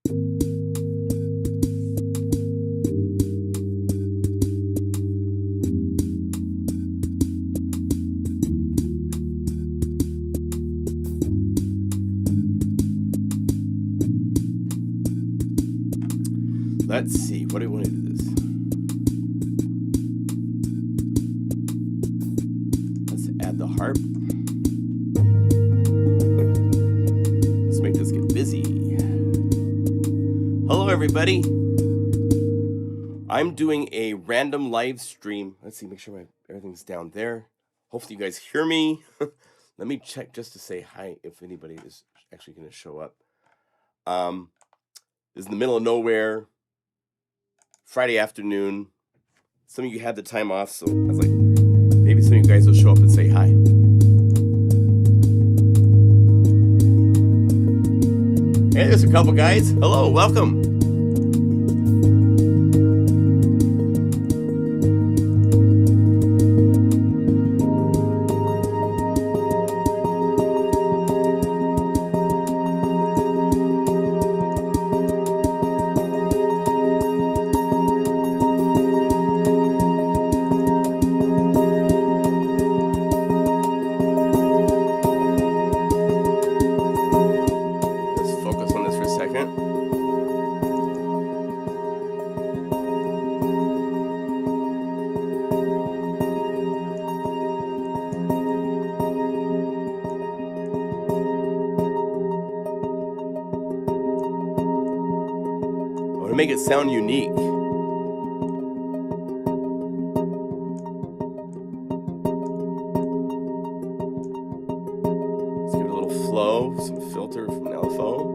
Let's see, what do we want to do this? Let's add the harp. Let's make this get busy. Hello everybody. I'm doing a random live stream. Let's see, make sure everything's down there. Hopefully you guys hear me. Let me check just to say hi if anybody is actually going to show up. This is in the middle of nowhere. Friday afternoon. Some of you had the time off, so I was like, maybe some of you guys will show up and say hi. Hey, there's a couple guys. Hello, welcome. Make it sound unique. Let's give it a little flow, some filter from LFO.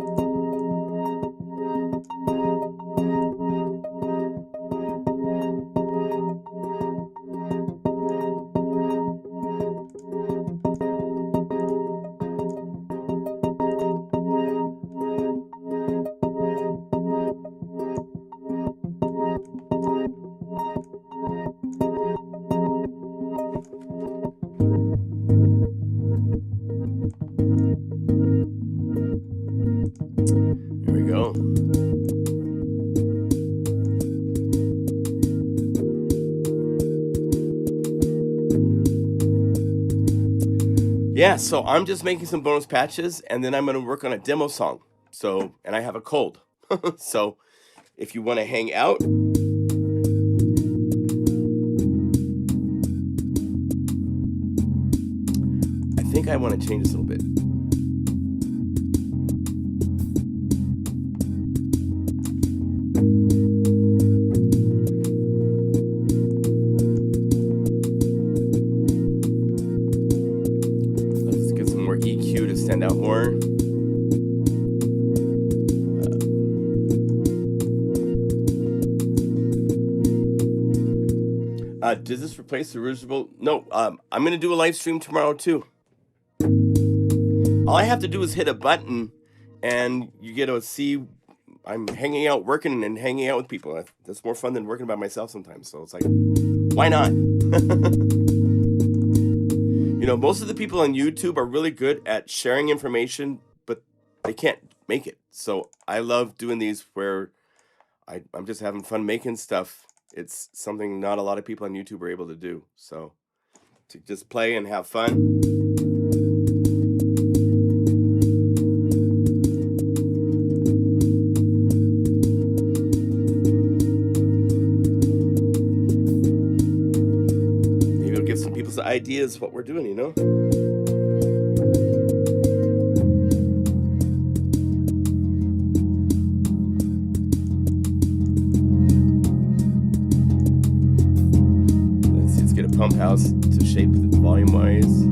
Yeah, so I'm just making some bonus patches, and then I'm going to work on a demo song. So, and I have a cold. So, if you want to hang out, I think I want to change this a little bit. Stand out more. Does this replace the original? No, I'm going to do a live stream tomorrow too. All I have to do is hit a button and you get to see I'm hanging out, working and hanging out with people. That's more fun than working by myself sometimes. So it's like, why not? You know, most of the people on YouTube are really good at sharing information, but they can't make it. So I love doing these where I'm just having fun making stuff. It's something not a lot of people on YouTube are able to do. So to just play and have fun. Ideas what we're doing, you know. Let's get a pump house to shape it volume wise.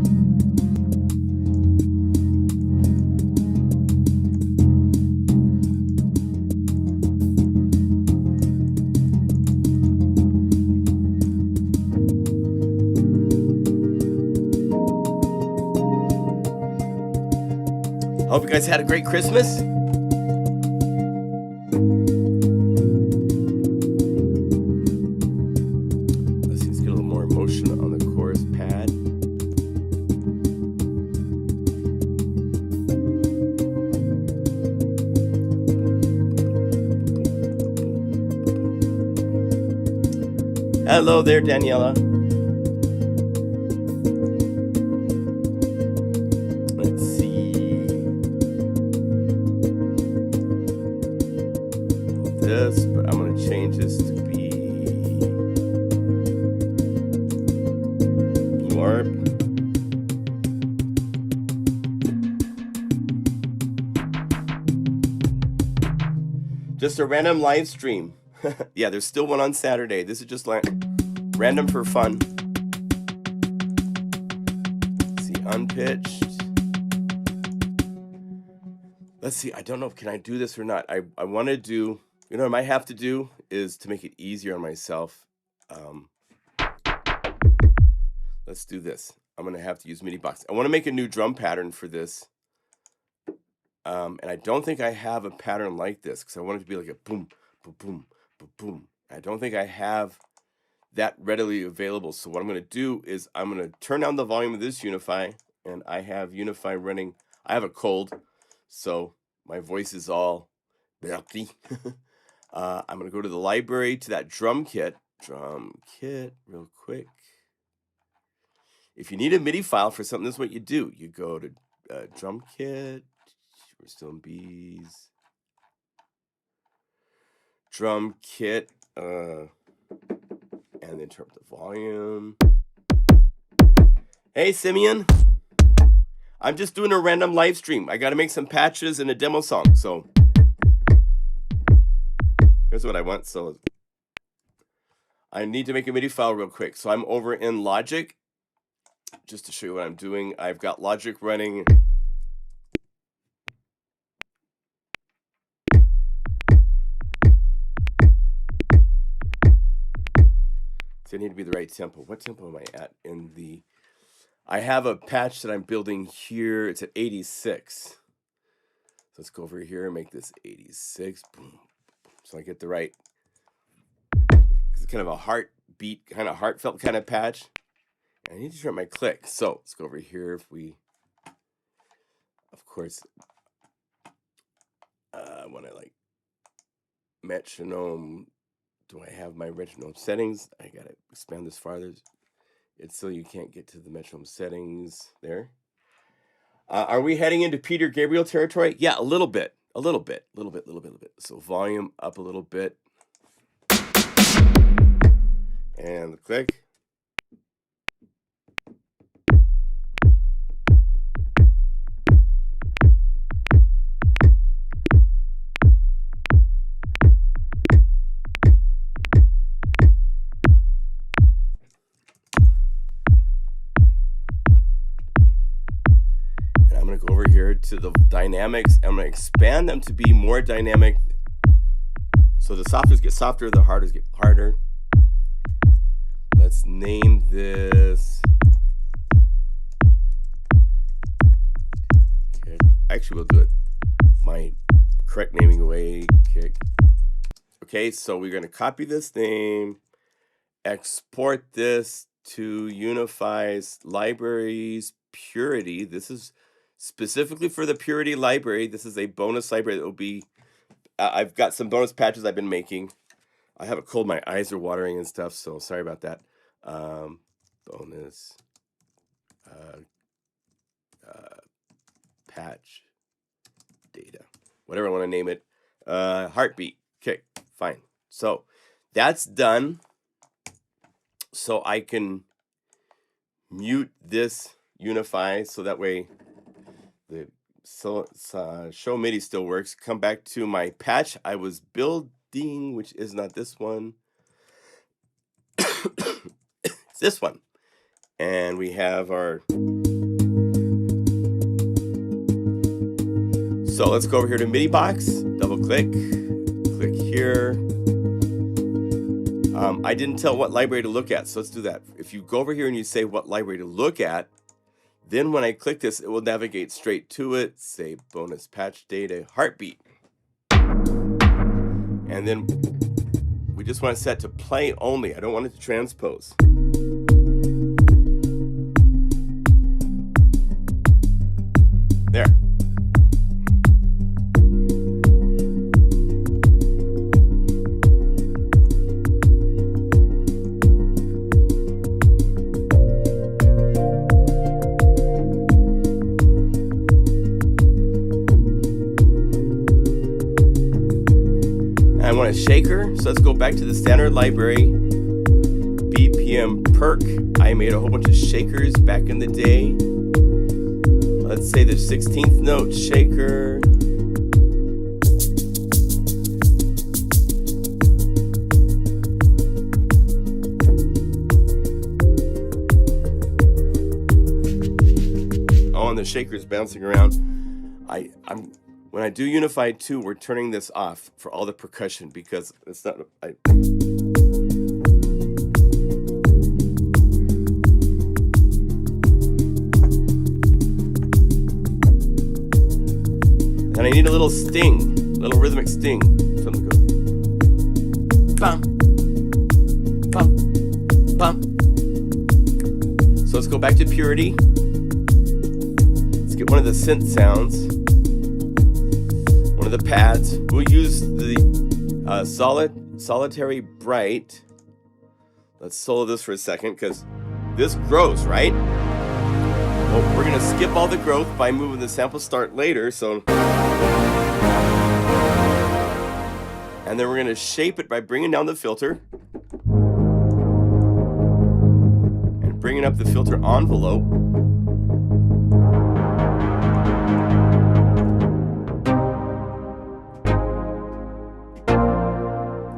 Hope you guys had a great Christmas. Let's see, let's get a little more emotion on the chorus pad. Hello there, Daniela. Let's see. This, but I'm going to change this to be blue arp. Just a random live stream. Yeah, there's still one on Saturday. This is just like random for fun. Let's see, unpitched. Let's see, I don't know if can I do this or not. I want to do, you know what I might have to do is to make it easier on myself. Let's do this. I'm going to have to use MIDI box. I want to make a new drum pattern for this. And I don't think I have a pattern like this because I want it to be like a boom, boom, boom, boom, boom. I don't think I have that readily available. So what I'm going to do is I'm going to turn down the volume of this Unify, and I have Unify running. I have a cold, so my voice is all belty. I'm going to go to the library to that drum kit. Drum kit, real quick. If you need a MIDI file for something, this is what you do. You go to drum kit. We're still in B's. Drum kit, and then turn up the volume. Hey, Simeon. I'm just doing a random live stream. I got to make some patches and a demo song. So here's what I want. So I need to make a MIDI file real quick. So I'm over in Logic. Just to show you what I'm doing, I've got Logic running. So I need to be the right tempo. What tempo am I at in the... I have a patch that I'm building here. It's at 86. So let's go over here and make this 86. Boom. So I get the right... It's kind of a heartbeat, kind of heartfelt kind of patch. I need to turn my click. So let's go over here. If we... Of course... I want to like... Metronome... Do I have my metronome settings? I gotta expand this farther. It's so you can't get to the metronome settings there. Are we heading into Peter Gabriel territory? Yeah, a little bit. A little bit. So volume up a little bit. And the click. To the dynamics, I'm going to expand them to be more dynamic. So the softers get softer, the harders get harder. Let's name this kick. Actually, we'll do it my correct naming way, kick. Okay, so we're going to copy this name, export this to Unify's libraries, Purity. This is specifically for the Purity library. This is a bonus library that will be, I've got some bonus patches I've been making. I have a cold, my eyes are watering and stuff, so sorry about that. Bonus patch data, whatever I want to name it. Heartbeat, okay, fine. So that's done. So I can mute this Unify so that way the show MIDI still works. Come back to my patch I was building, which is not this one. It's this one. And we have our... So let's go over here to MIDI box, double click, click here. I didn't tell what library to look at, so let's do that. If you go over here and you say what library to look at, then when I click this, it will navigate straight to it. Say bonus patch data, heartbeat. And then we just want to set to play only. I don't want it to transpose. There. I want a shaker, so let's go back to the standard library. BPM perk. I made a whole bunch of shakers back in the day. Let's say the 16th note shaker. Oh, and the shaker's bouncing around. When I do Unify 2, we're turning this off for all the percussion because it's not. And I need a little sting, a little rhythmic sting. So I'm gonna go bum, bum, bum. So let's go back to purity. Let's get one of the synth sounds, one of the pads. We'll use the solitary bright. Let's solo this for a second because this grows, right? Well, we're gonna skip all the growth by moving the sample start later, so. And then we're gonna shape it by bringing down the filter. And bringing up the filter envelope.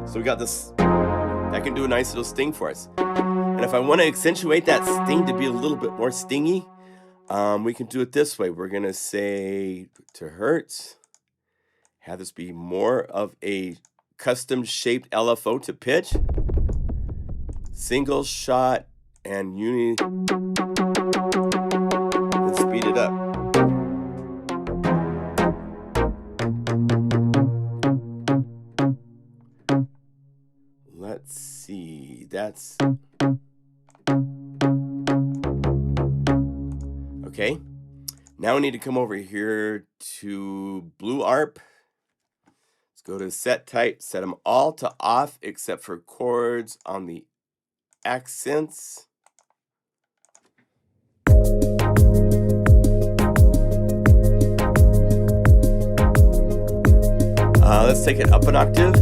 So we got this, that can do a nice little sting for us. And if I wanna accentuate that sting to be a little bit more stingy, we can do it this way. We're gonna say to Hertz, have this be more of a custom shaped LFO to pitch, single shot, and and speed it up. Let's see, that's okay. Now we need to come over here to Blue ARP. Let's go to set type, set them all to off except for chords on the accents. Let's take it up an octave.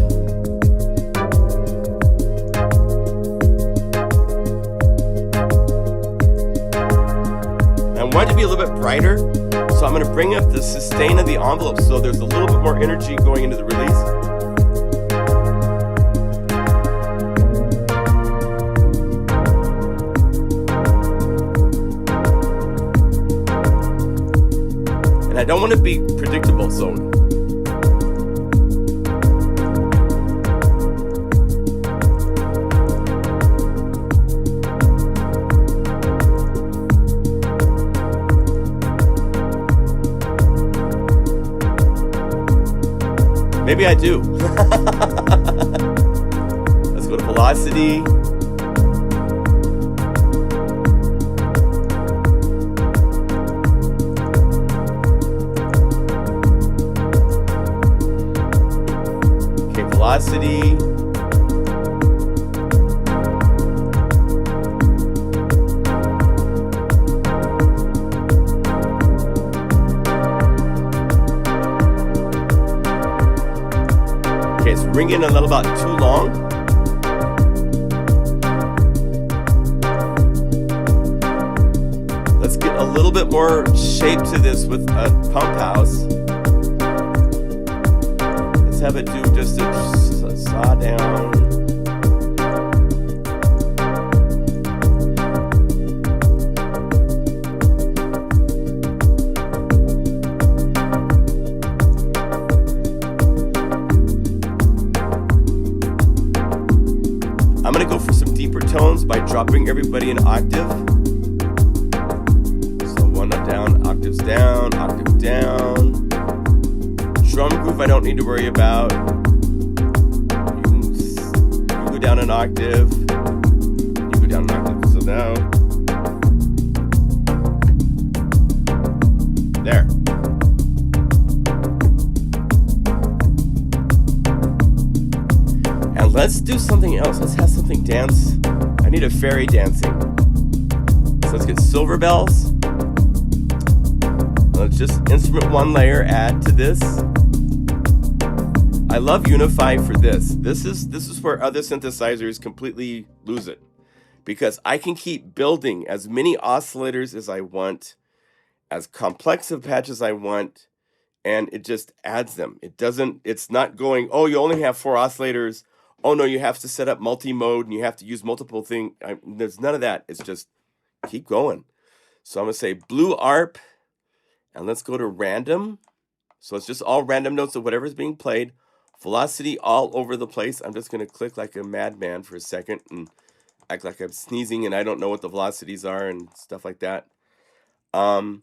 I want it to be a little bit brighter, so I'm going to bring up the sustain of the envelope so there's a little bit more energy going into the release. And I don't want to be predictable, so maybe I do. Let's go to velocity. Okay, velocity. Ringing a little about too long. Let's get a little bit more shape to this with a pump house. Let's have it do just a saw down. I'm gonna go for some deeper tones by dropping everybody an octave. So one up down, octaves down, octave down. Drum groove I don't need to worry about. You can go down an octave. You go down an octave. So now, there. And let's do something else. Let's have something dance. I need a fairy dancing. So let's get silver bells. Let's just instrument one layer, add to this. I love Unify for this. This is where other synthesizers completely lose it, because I can keep building as many oscillators as I want, as complex of patches I want, and it just adds them. It's not going, oh, you only have 4 oscillators. Oh no, you have to set up multi-mode and you have to use multiple things. There's none of that. It's just keep going. So I'm gonna say blue ARP, and let's go to random. So it's just all random notes of whatever's being played. Velocity all over the place. I'm just gonna click like a madman for a second and act like I'm sneezing and I don't know what the velocities are and stuff like that. And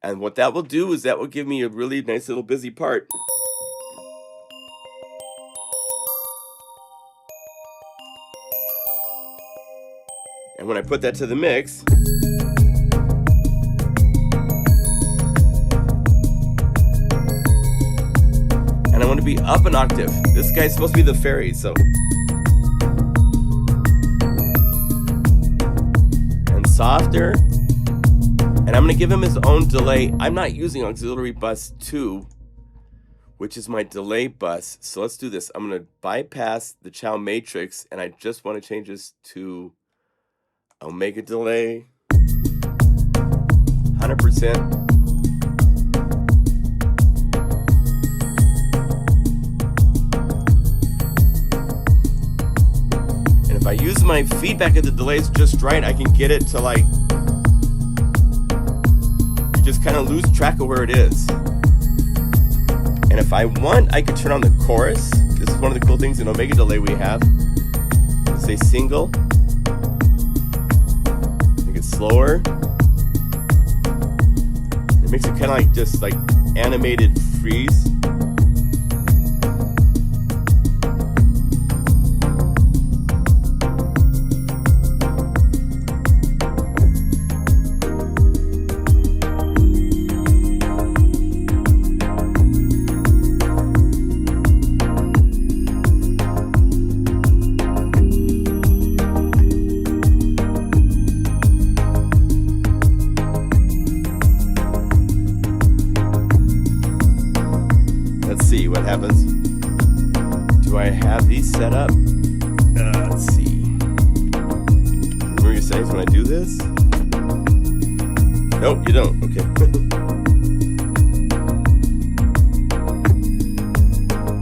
what that will do is that will give me a really nice little busy part. And when I put that to the mix, and I want to be up an octave. This guy's supposed to be the fairy, so. And softer. And I'm going to give him his own delay. I'm not using auxiliary bus 2, which is my delay bus. So let's do this. I'm going to bypass the Chow matrix, and I just want to change this to omega delay, 100%. And if I use my feedback of the delays just right, I can get it to like, just kind of lose track of where it is. And if I want, I could turn on the chorus. This is one of the cool things in omega delay we have. Let's say single. Make it slower. It makes it kind of like just like animated freeze. What happens? Do I have these set up? Let's see. Remember your settings when I do this? Nope, you don't. Okay.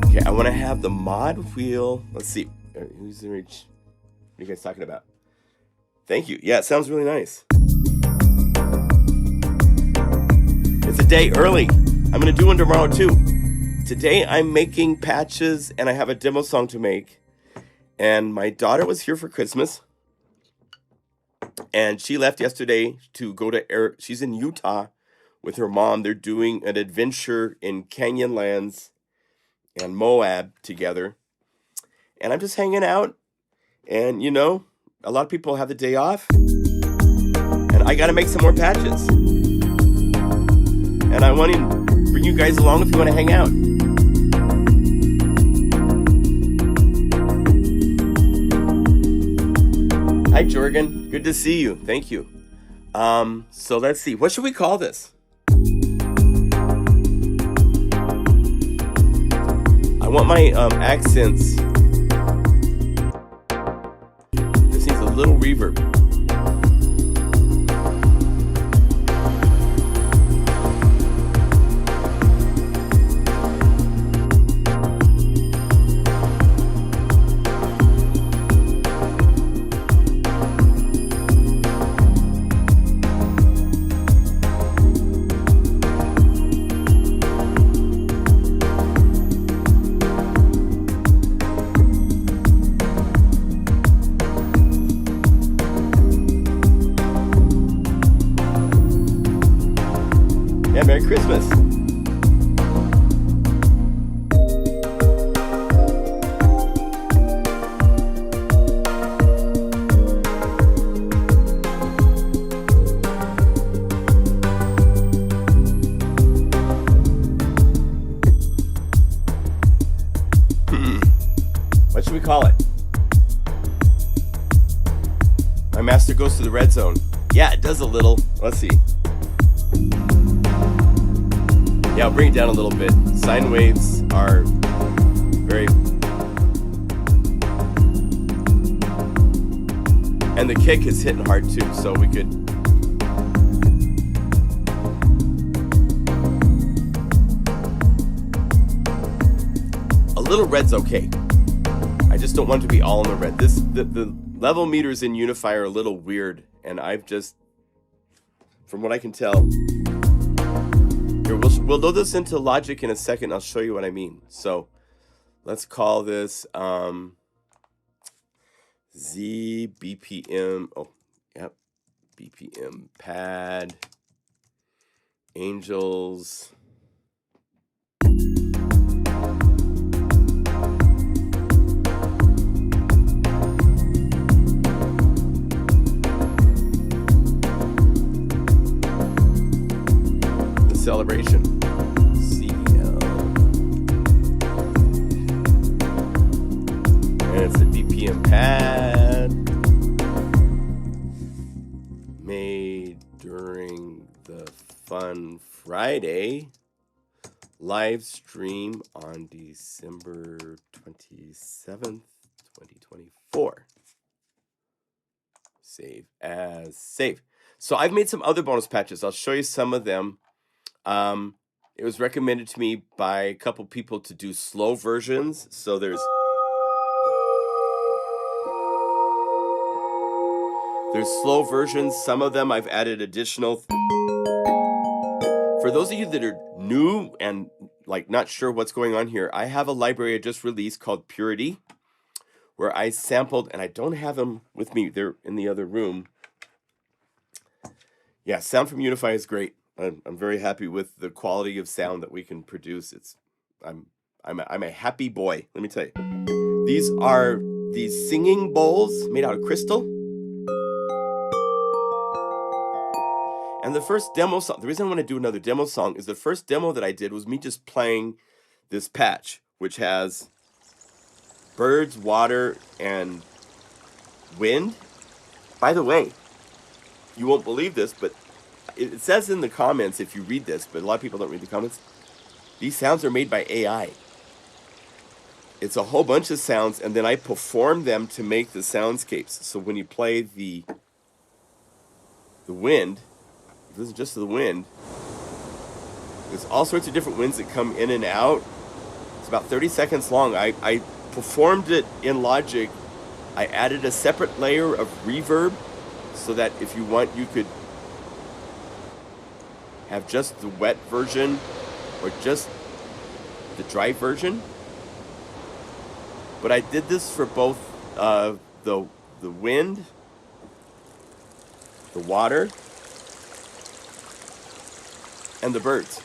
Okay, I want to have the mod wheel. Let's see. Who's in reach? What are you guys talking about? Thank you. Yeah, it sounds really nice. It's a day early. I'm going to do one tomorrow too. Today I'm making patches and I have a demo song to make. And my daughter was here for Christmas. And she left yesterday to go to she's in Utah with her mom. They're doing an adventure in Canyonlands and Moab together. And I'm just hanging out. And you know, a lot of people have the day off. And I gotta make some more patches. And I want to bring you guys along if you want to hang out. Hi, Jorgen. Good to see you. Thank you. So let's see. What should we call this? I want my accents. This needs a little reverb. Merry Christmas. What should we call it? My master goes to the red zone. Yeah, it does a little. Let's see. Yeah, I'll bring it down a little bit. Sine waves are Very. And the kick is hitting hard too, so we could. A little red's okay. I just don't want it to be all in the red. The level meters in Unify are a little weird, and I've just, from what I can tell, here we'll load this into Logic in a second. I'll show you what I mean. So let's call this Z BPM. Oh, yep, BPM pad Angels. Celebration. CL. And it's a BPM pad made during the Fun Friday live stream on December 27th, 2024. Save as save. So I've made some other bonus patches. I'll show you some of them. It was recommended to me by a couple people to do slow versions. So there's slow versions. Some of them I've added additional. For those of you that are new and like not sure what's going on here, I have a library I just released called Purity, where I sampled, and I don't have them with me. They're in the other room. Yeah, sound from Unify is great. I'm very happy with the quality of sound that we can produce. I'm a happy boy. Let me tell you, these are these singing bowls made out of crystal. And the first demo song, the reason I want to do another demo song is the first demo that I did was me just playing this patch, which has birds, water, and wind. By the way, you won't believe this, but it says in the comments, if you read this, but a lot of people don't read the comments, these sounds are made by AI. It's a whole bunch of sounds, and then I perform them to make the soundscapes. So when you play the wind, if this is just the wind, there's all sorts of different winds that come in and out. It's about 30 seconds long. I performed it in Logic. I added a separate layer of reverb so that if you want, you could have just the wet version or just the dry version. But I did this for both the wind, the water, and the birds.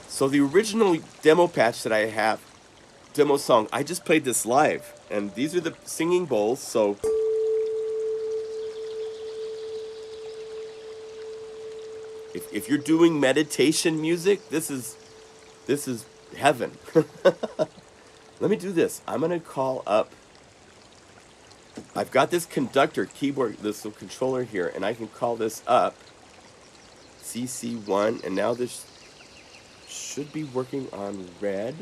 So the original demo patch that I have, demo song, I just played this live, and these are the singing bowls. So if you're doing meditation music, this is heaven. Let me do this. I'm gonna call up. I've got this conductor keyboard, this little controller here, and I can call this up. CC1, and now this should be working on red.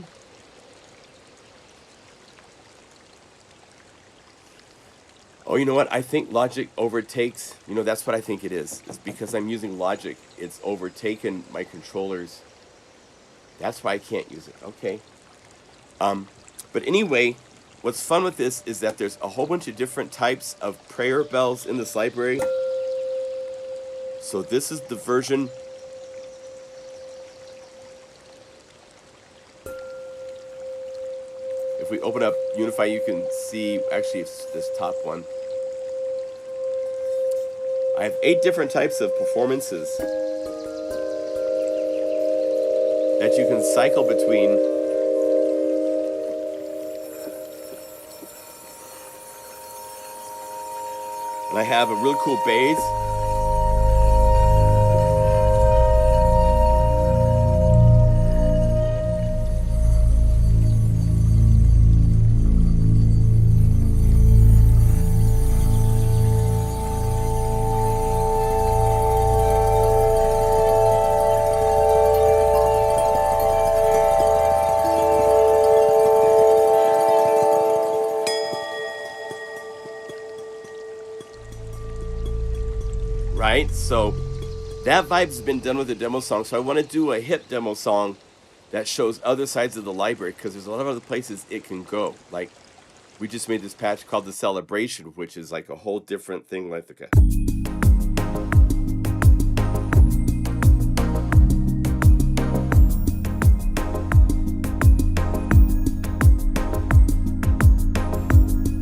Oh, you know what? I think Logic overtakes. You know, that's what I think it is. It's because I'm using Logic. It's overtaken my controllers. That's why I can't use it. Okay. But anyway, what's fun with this is that there's a whole bunch of different types of prayer bells in this library. So this is the version. If we open up Unify, you can see, actually it's this top one. I have 8 different types of performances that you can cycle between. And I have a really cool bass. right? So that vibe's been done with a demo song. So I want to do a hip demo song that shows other sides of the library, because there's a lot of other places it can go. Like, we just made this patch called the Celebration, which is like a whole different thing. Like, okay.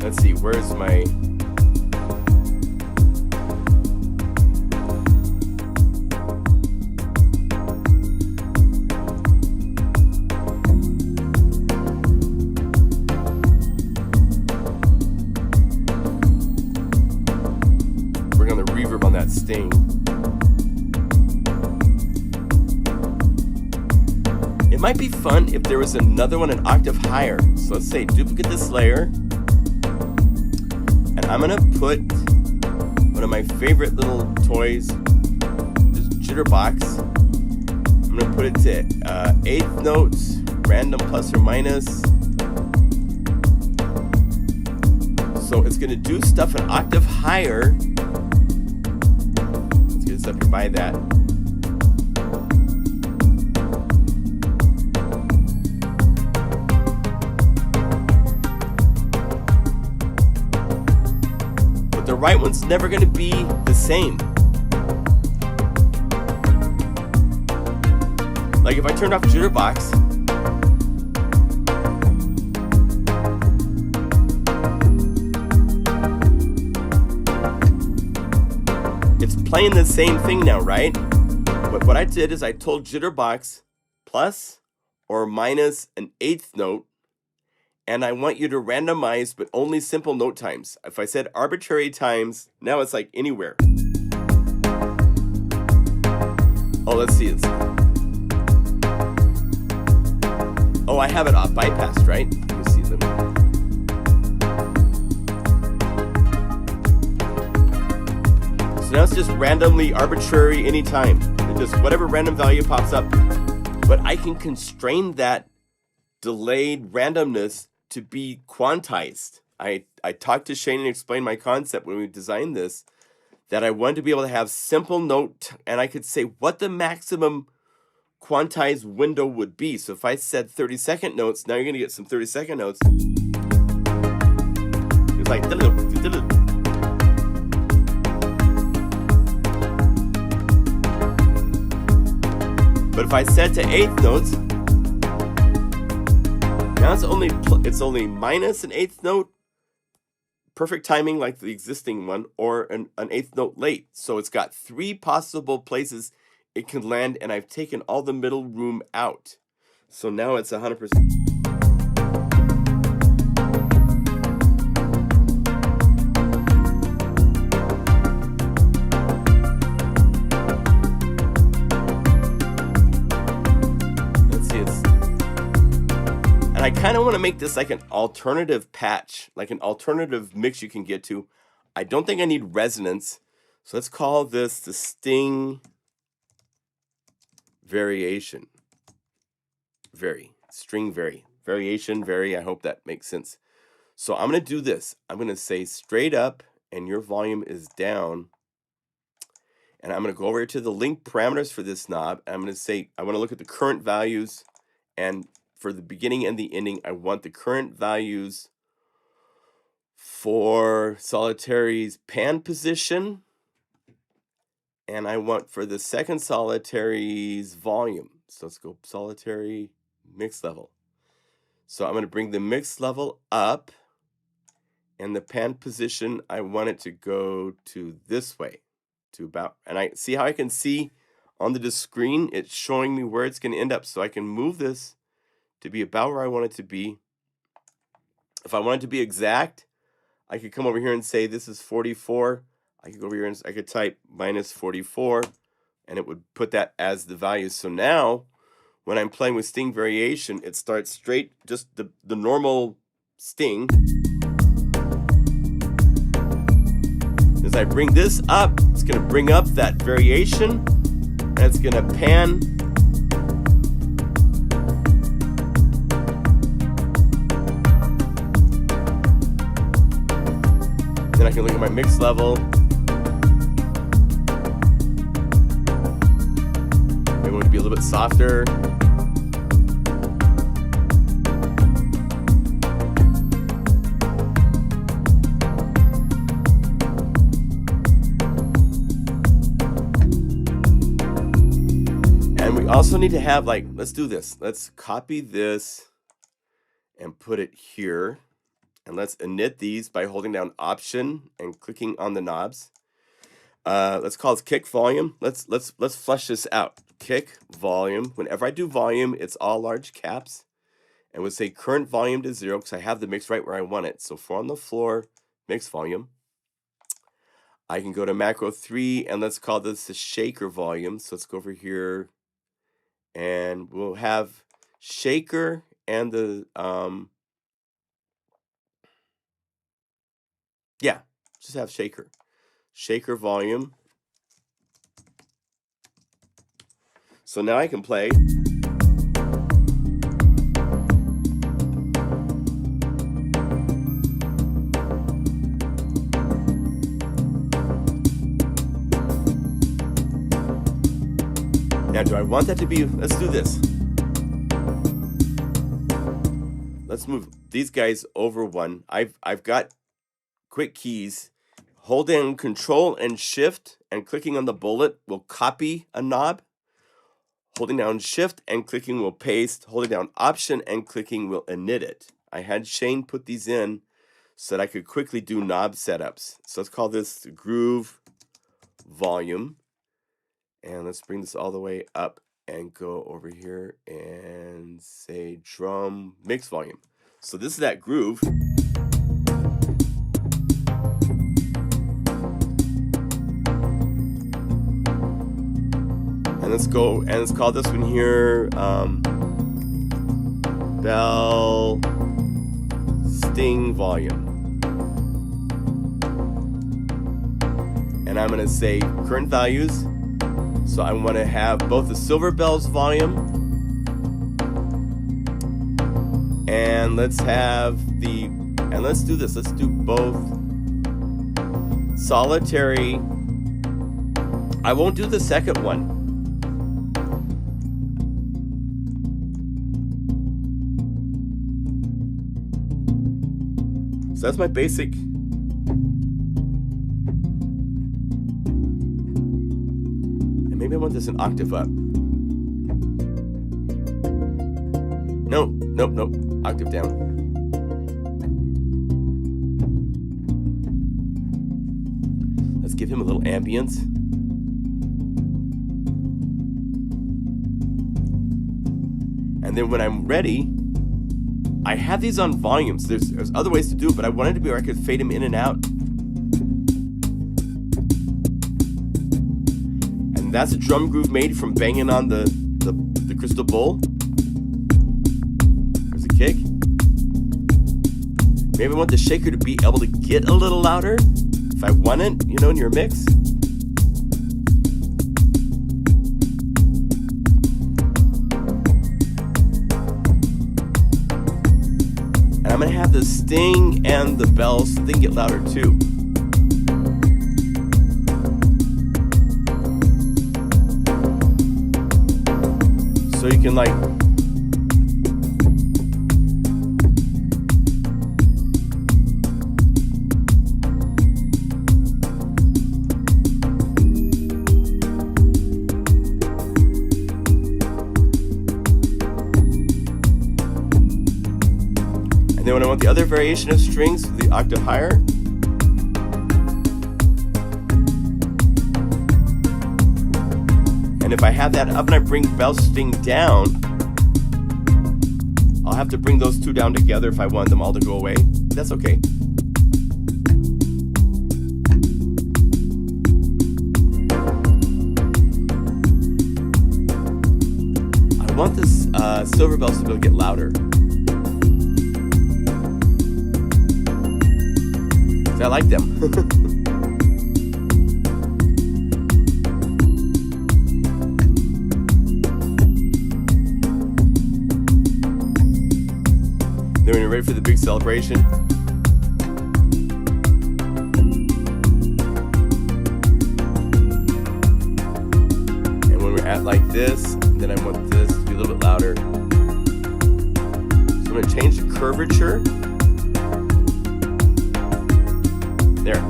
Let's see, where's my... We're gonna reverb on that sting. It might be fun if there was another one an octave higher. So let's say duplicate this layer. And I'm gonna put one of my favorite little toys, this jitterbox. I'm gonna put it to eighth notes, random plus or minus. So it's gonna do stuff an octave higher. Let's get this up here by that. The right one's never going to be the same. Like if I turned off jitterbox, it's playing the same thing now, right? But what I did is I told jitterbox plus or minus an eighth note, and I want you to randomize, but only simple note times. If I said arbitrary times, now it's like anywhere. Oh, let's see this. Oh, I have it bypassed, right? Let me see them. So now it's just randomly arbitrary anytime. It just whatever random value pops up. But I can constrain that delayed randomness to be quantized. I talked to Shane and explained my concept when we designed this, that I wanted to be able to have simple note, and I could say what the maximum quantized window would be. So if I said 30-second notes, now you're going to get some 30-second notes. It's like... But if I said to eighth notes, now it's only minus an eighth note, perfect timing like the existing one, or an eighth note late. So it's got 3 possible places it can land, and I've taken all the middle room out. So now it's 100%. And I kind of want to make this like an alternative patch, like an alternative mix you can get to. I don't think I need resonance. So let's call this the Sting Variation. String variation, I hope that makes sense. So I'm going to do this. I'm going to say straight up, and your volume is down. And I'm going to go over to the link parameters for this knob. And I'm going to say, I want to look at the current values, and for the beginning and the ending, I want the current values for Solitary's pan position, and I want for the second Solitary's volume. So let's go Solitary mix level. So I'm going to bring the mix level up, and the pan position, I want it to go to this way, to about, and I see how I can see on the screen, it's showing me where it's going to end up. So I can move this to be about where I want it to be. If I want it to be exact, I could come over here and say this is 44. I could go over here and I could type minus 44, and it would put that as the value. So now, when I'm playing with Sting Variation, it starts straight, just the normal Sting. As I bring this up, it's going to bring up that variation, and it's going to pan. Then I can look at my mix level. be a little bit softer. And we also need to have, like, let's do this. Let's copy this and put it here. And let's init these by holding down Option and clicking on the knobs. Let's call this kick volume. Let's flush this out. Kick volume. Whenever I do volume, it's all large caps. And we'll say current volume to 0 because I have the mix right where I want it. So 4 on the floor, mix volume. I can go to macro 3 and let's call this the shaker volume. So let's go over here and we'll have shaker and the yeah, just have shaker. Shaker volume. So now I can play. Now, do I want that to be, let's do this. Let's move these guys over one. I've got quick keys. Holding Control and Shift and clicking on the bullet will copy a knob. Holding down Shift and clicking will paste. Holding down Option and clicking will init it. I had Shane put these in so that I could quickly do knob setups. So let's call this the groove volume. And let's bring this all the way up and go over here and say drum mix volume. So this is that groove. And let's go and let's call this one here bell sting volume. And I'm going to say current values. So I want to have both the silver bells volume and let's have the, and let's do this. Let's do both solitary. I won't do the second one. So that's my basic. And maybe I want this an octave up. No, nope, octave down. Let's give him a little ambience. And then when I'm ready, I have these on volumes. There's other ways to do it, but I wanted to be where I could fade them in and out. And that's a drum groove made from banging on the crystal bowl. There's a kick. Maybe I want the shaker to be able to get a little louder if I want it, you know, in your mix. I'm going to have the sting and the bells thing get louder too. So you can like and then when I want the other variation of strings, the octave higher. And if I have that up and I bring bell sting down, I'll have to bring those two down together if I want them all to go away. That's okay. I want this silver bells to be able to get louder. I like them. Then when you're ready for the big celebration, and when we're at like this, then I want this to be a little bit louder. So I'm going to change the curvature. There.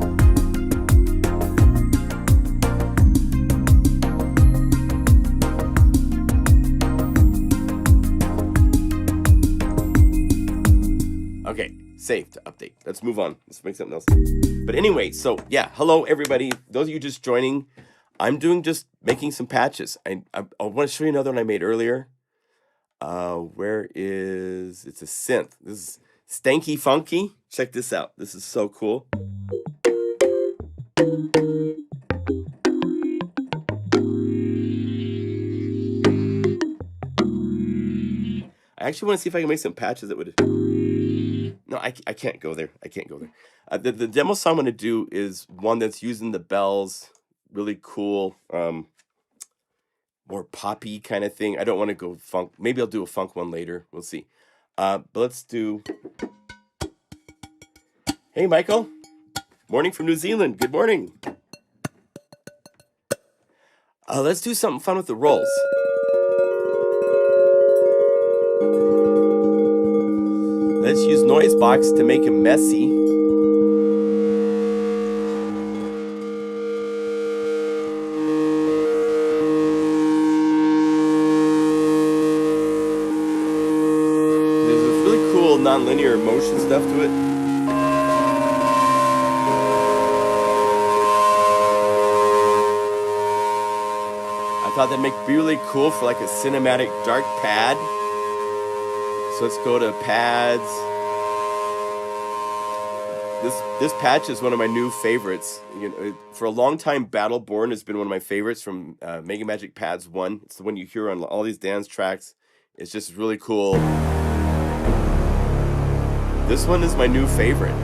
Okay, save to update. Let's move on. Let's make something else. But anyway, so yeah, hello everybody. Those of you just joining, I'm doing just making some patches. I want to show you another one I made earlier. Where is, it's a synth. This is Stanky Funky. Check this out. This is so cool. I actually want to see if I can make some patches that would... No, I can't go there. I can't go there. The demo song I'm going to do is one that's using the bells. Really cool. More poppy kind of thing. I don't want to go funk. Maybe I'll do a funk one later. We'll see. But let's do... Hey, Michael. Morning from New Zealand. Good morning. Let's do something fun with the rolls. Let's use Noisebox to make them messy. There's this really cool non-linear motion stuff to it. I thought that'd make really cool for like a cinematic dark pad. So let's go to pads. This patch is one of my new favorites. You know, for a long time, Battleborn has been one of my favorites from Mega Magic Pads 1. It's the one you hear on all these dance tracks. It's just really cool. This one is my new favorite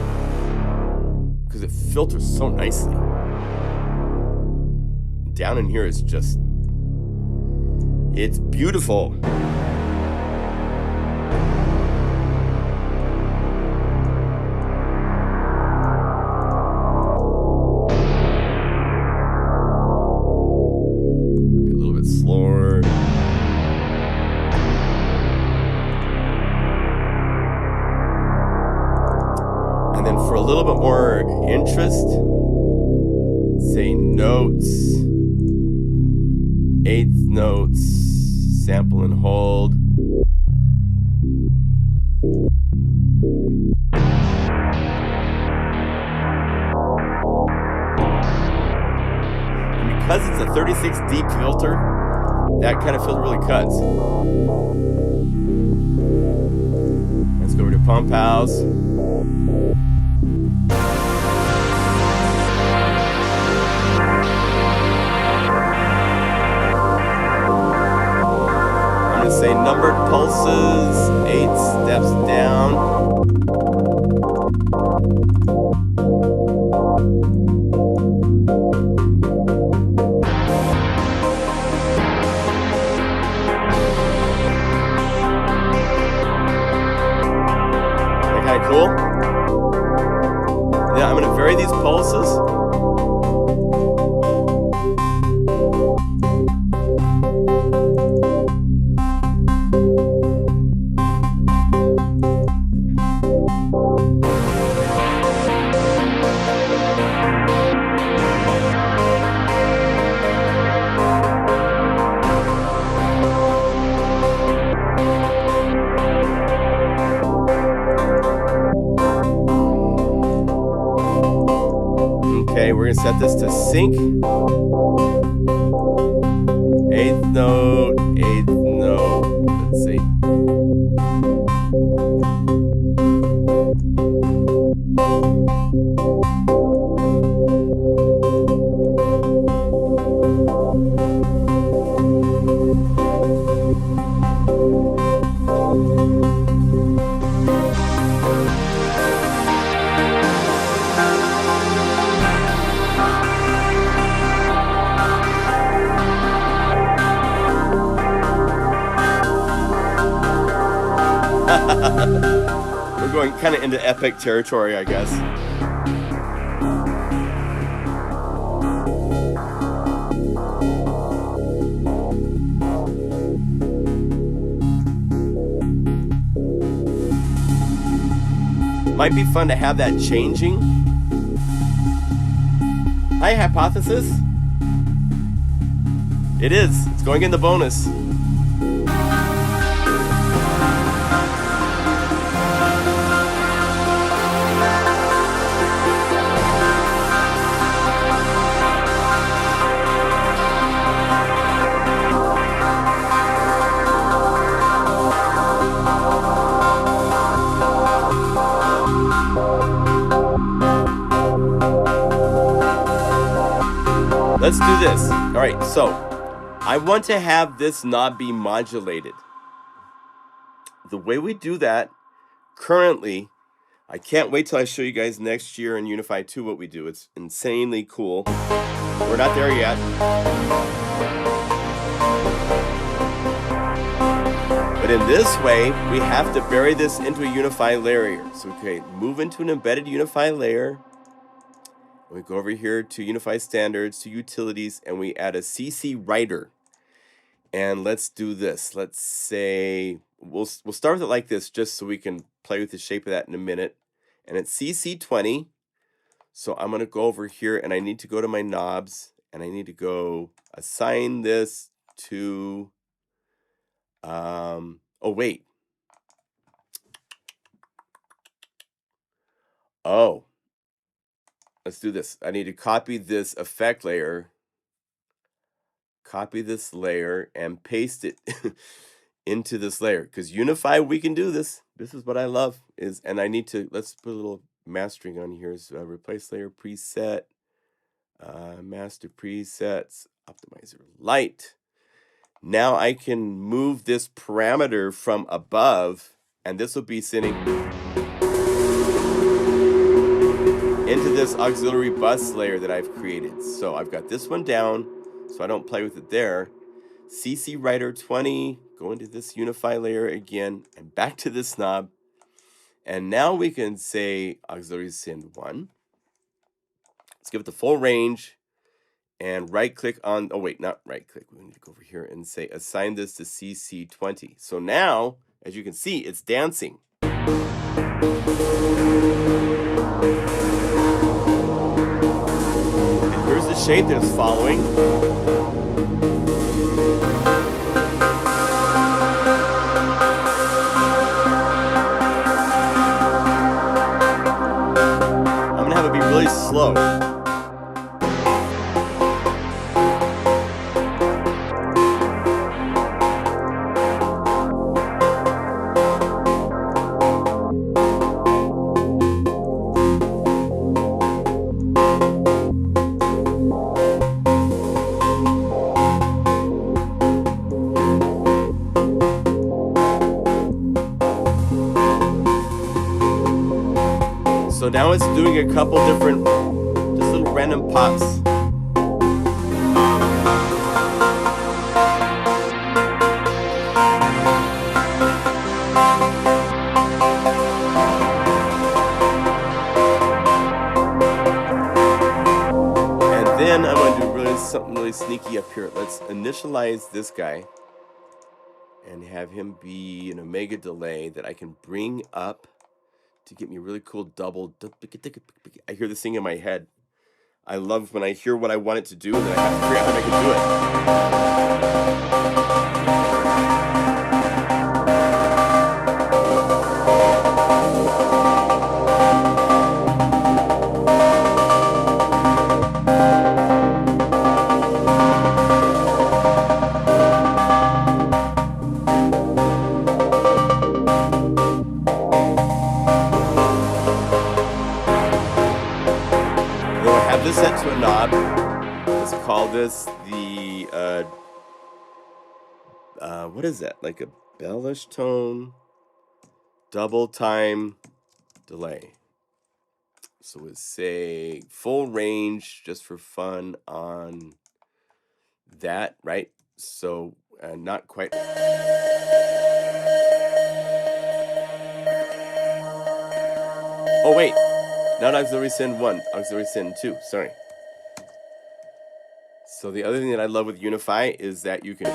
because it filters so nicely. Down in here is just... it's beautiful. A little bit more interest, say notes, eighth notes, sample and hold. And because it's a 36 deep filter, that kind of filter really cuts. Let's go over to Pump House. Say numbered pulses, 8 steps down. That kind of cool? Yeah, I'm going to vary these pulses. We're going to set this to sync. 8th note, 8th note. Let's see. We're going kind of into epic territory, I guess. Might be fun to have that changing. Hi, Hypothesis. It is. It's going in the bonus. Let's do this. All right, so I want to have this knob be modulated. The way we do that currently, I can't wait till I show you guys next year in Unify 2 what we do. It's insanely cool. We're not there yet. But in this way, we have to bury this into a Unify layer. So we can move into an embedded Unify layer. We go over here to Unify Standards, to Utilities, and we add a CC writer. And let's do this. Let's say, we'll start with it like this, just so we can play with the shape of that in a minute. And it's CC20. So I'm going to go over here, and I need to go to my knobs, and I need to go assign this to, oh, wait. Oh. Let's do this. I need to copy this effect layer, copy this layer, and paste it into this layer. Because Unify, we can do this. This is what I love. And I need to, let's put a little mastering on here. So replace layer preset, master presets, optimizer light. Now I can move this parameter from above, and this will be sitting into this auxiliary bus layer that I've created. So I've got this one down, so I don't play with it there. CC Writer 20, go into this Unify layer again, and back to this knob. And now we can say auxiliary send 1. Let's give it the full range, and right click on, oh wait, not right click. We need to go over here and say assign this to CC20. So now, as you can see, it's dancing. Here's the shape that it's following. I'm going to have it be really slow. So now it's doing a couple different, just little random pops. And then I'm going to do something really sneaky up here. Let's initialize this guy and have him be an omega delay that I can bring up to get me a really cool double. I hear this thing in my head. I love when I hear what I want it to do, and then I have to figure out how set to a knob. Let's call this the what is that? Like a bellish tone double time delay. So let's say full range just for fun on that, right? So not quite. Oh wait. Not auxiliary send 1, auxiliary send 2, sorry. So the other thing that I love with Unify is that you can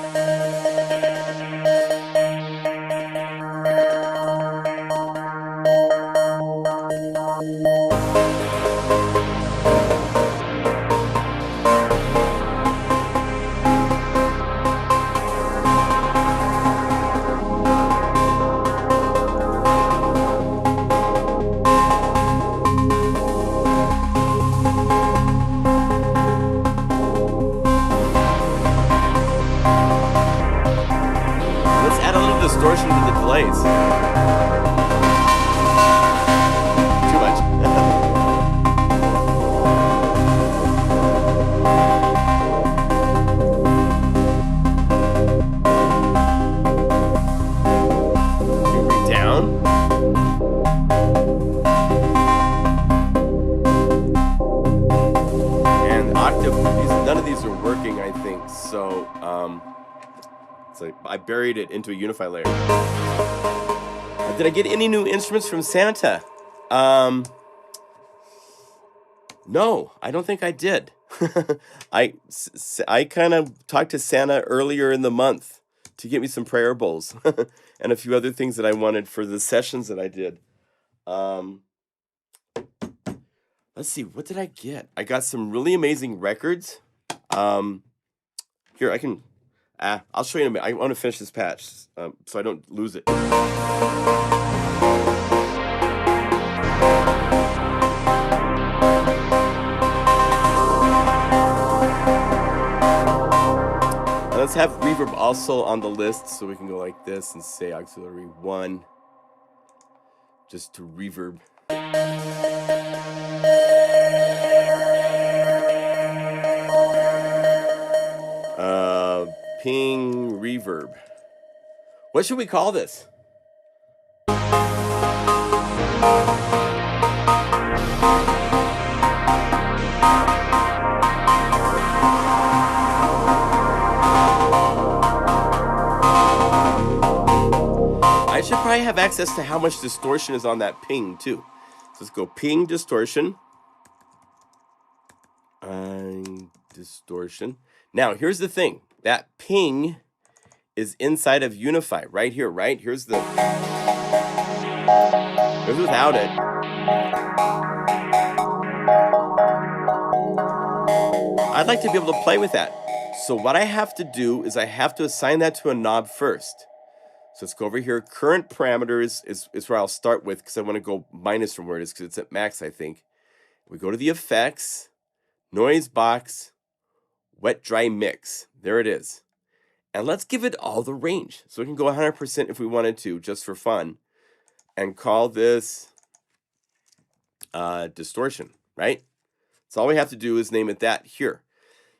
So I buried it into a Unify layer. Did I get any new instruments from Santa? No, I don't think I did. I kind of talked to Santa earlier in the month to get me some prayer bowls and a few other things that I wanted for the sessions that I did. Let's see, what did I get? I got some really amazing records. Here, I can... I'll show you in a minute. I want to finish this patch so I don't lose it. And let's have reverb also on the list so we can go like this and say auxiliary 1 just to reverb. Ping reverb. What should we call this? I should probably have access to how much distortion is on that ping too. So let's go ping distortion. Distortion. Now here's the thing. That ping is inside of Unify right here, right? Here's without it. I'd like to be able to play with that. So what I have to do is I have to assign that to a knob first. So let's go over here. Current parameters is where I'll start with because I want to go minus from where it is because it's at max, I think. We go to the effects, noise box, wet dry mix. There it is. And let's give it all the range. So we can go 100% if we wanted to, just for fun. And call this distortion, right? So all we have to do is name it that here.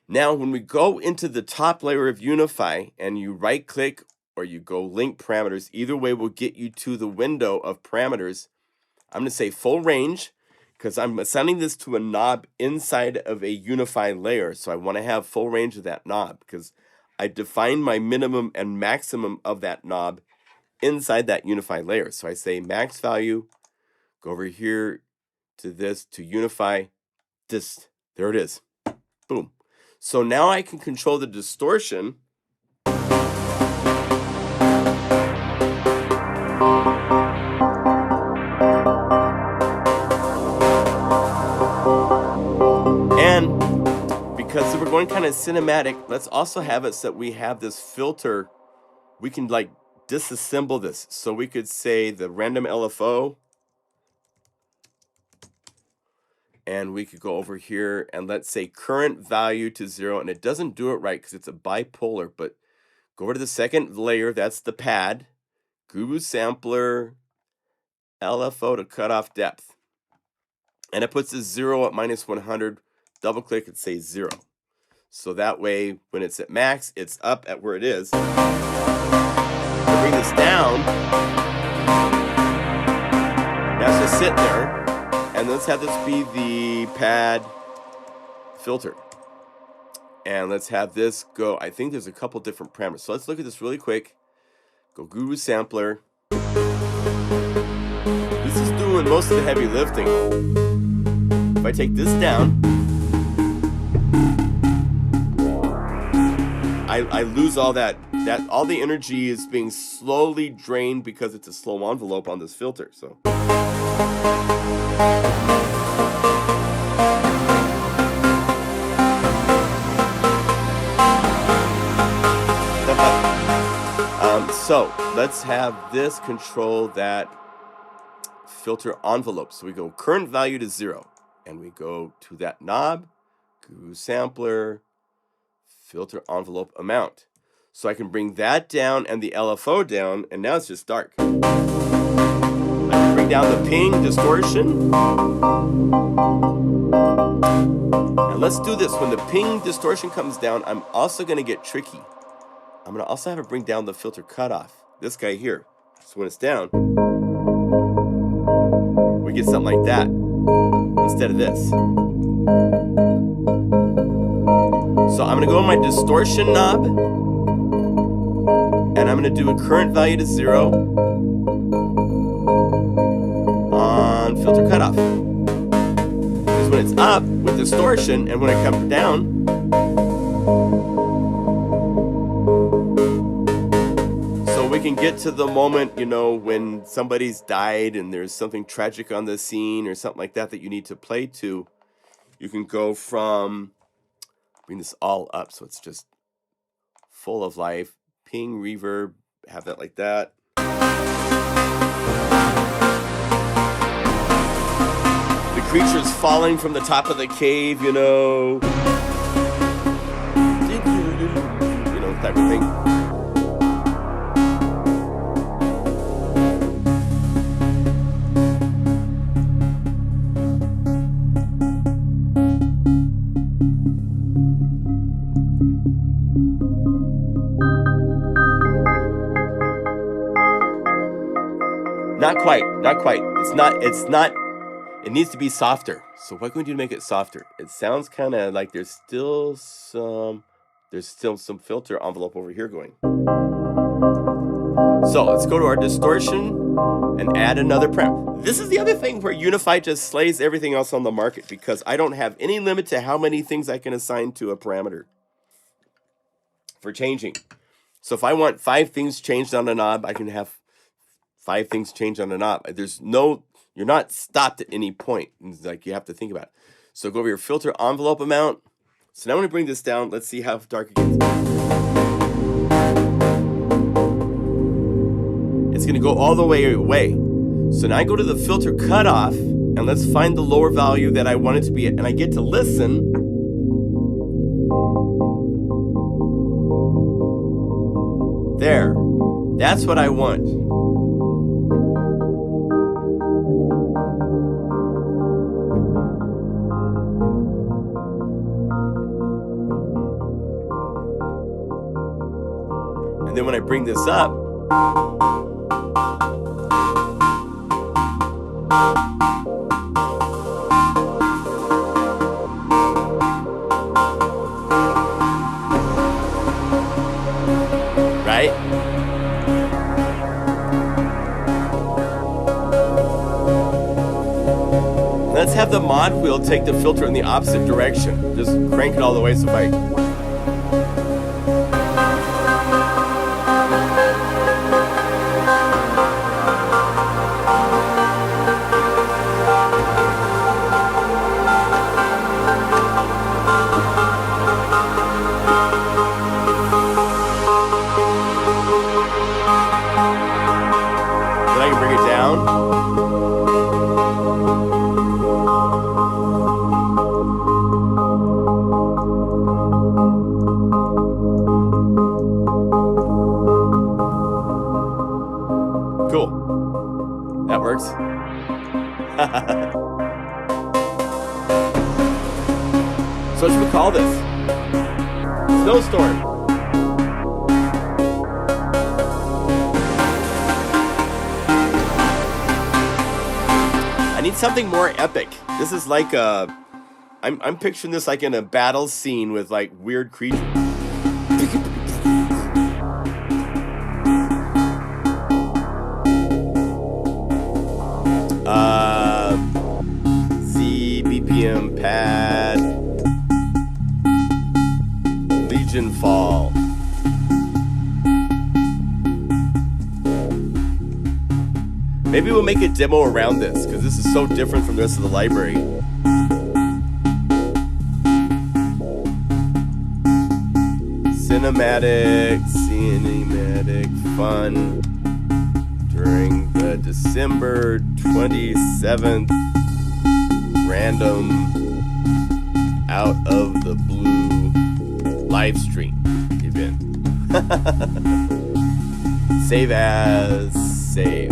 Now, when we go into the top layer of Unify and you right click or you go link parameters, either way will get you to the window of parameters. I'm going to say full range because I'm assigning this to a knob inside of a Unify layer. So I want to have full range of that knob because I define my minimum and maximum of that knob inside that Unify layer. So I say max value, go over here to this, to Unify, this, there it is. Boom. So now I can control the distortion. And because we're going kind of cinematic, let's also have it so that we have this filter. We can like disassemble this. So we could say the random LFO. And we could go over here and let's say current value to 0. And it doesn't do it right because it's a bipolar. But go over to the second layer. That's the pad. Guru sampler. LFO to cutoff depth. And it puts a 0 at minus 100. Double click and say 0. So that way, when it's at max, it's up at where it is. To bring this down, that's just sitting there. And let's have this be the pad filter. And let's have this go. I think there's a couple different parameters. So let's look at this really quick. Go Guru Sampler. This is doing most of the heavy lifting. If I take this down, I lose all that all the energy is being slowly drained because it's a slow envelope on this filter. So so let's have this control that filter envelope. So we go current value to 0 and we go to that knob, Guru Sampler, filter envelope amount. So I can bring that down and the LFO down, and now it's just dark. I can bring down the ping distortion. And let's do this. When the ping distortion comes down, I'm also going to get tricky. I'm going to also have to bring down the filter cutoff. This guy here. So when it's down, we get something like that instead of this. So I'm going to go on my distortion knob. I'm going to do a current value to 0 on filter cutoff. Because when it's up with distortion and when I come down, so we can get to the moment, you know, when somebody's died and there's something tragic on the scene or something like that that you need to play to. You can go from, bring this all up so it's just full of life. Ping, reverb, have that like that. The creature's falling from the top of the cave, you know. You know, type of thing. Not quite, not quite. It's not, it needs to be softer. So what can we do to make it softer? It sounds kind of like there's still some filter envelope over here going. So let's go to our distortion and add another param. This is the other thing where Unify just slays everything else on the market because I don't have any limit to how many things I can assign to a parameter for changing. So if I want 5 things changed on a knob, I can have 5 things change on a knob. There's no, you're not stopped at any point. It's like you have to think about it. So go over your filter envelope amount. So now I'm going to bring this down. Let's see how dark it gets. It's going to go all the way away. So now I go to the filter cutoff and let's find the lower value that I want it to be at. And I get to listen. There. That's what I want. And then when I bring this up, right? Let's have the mod wheel take the filter in the opposite direction. Just crank it all the way so if I... So what should we call this? Snowstorm. I need something more epic. This is like a... I'm picturing this like in a battle scene with like weird creatures. BPM pad, Legion Fall. Maybe we'll make a demo around this because this is so different from the rest of the library. Cinematic fun during the December 27th random out of the blue live stream event. Save as, save.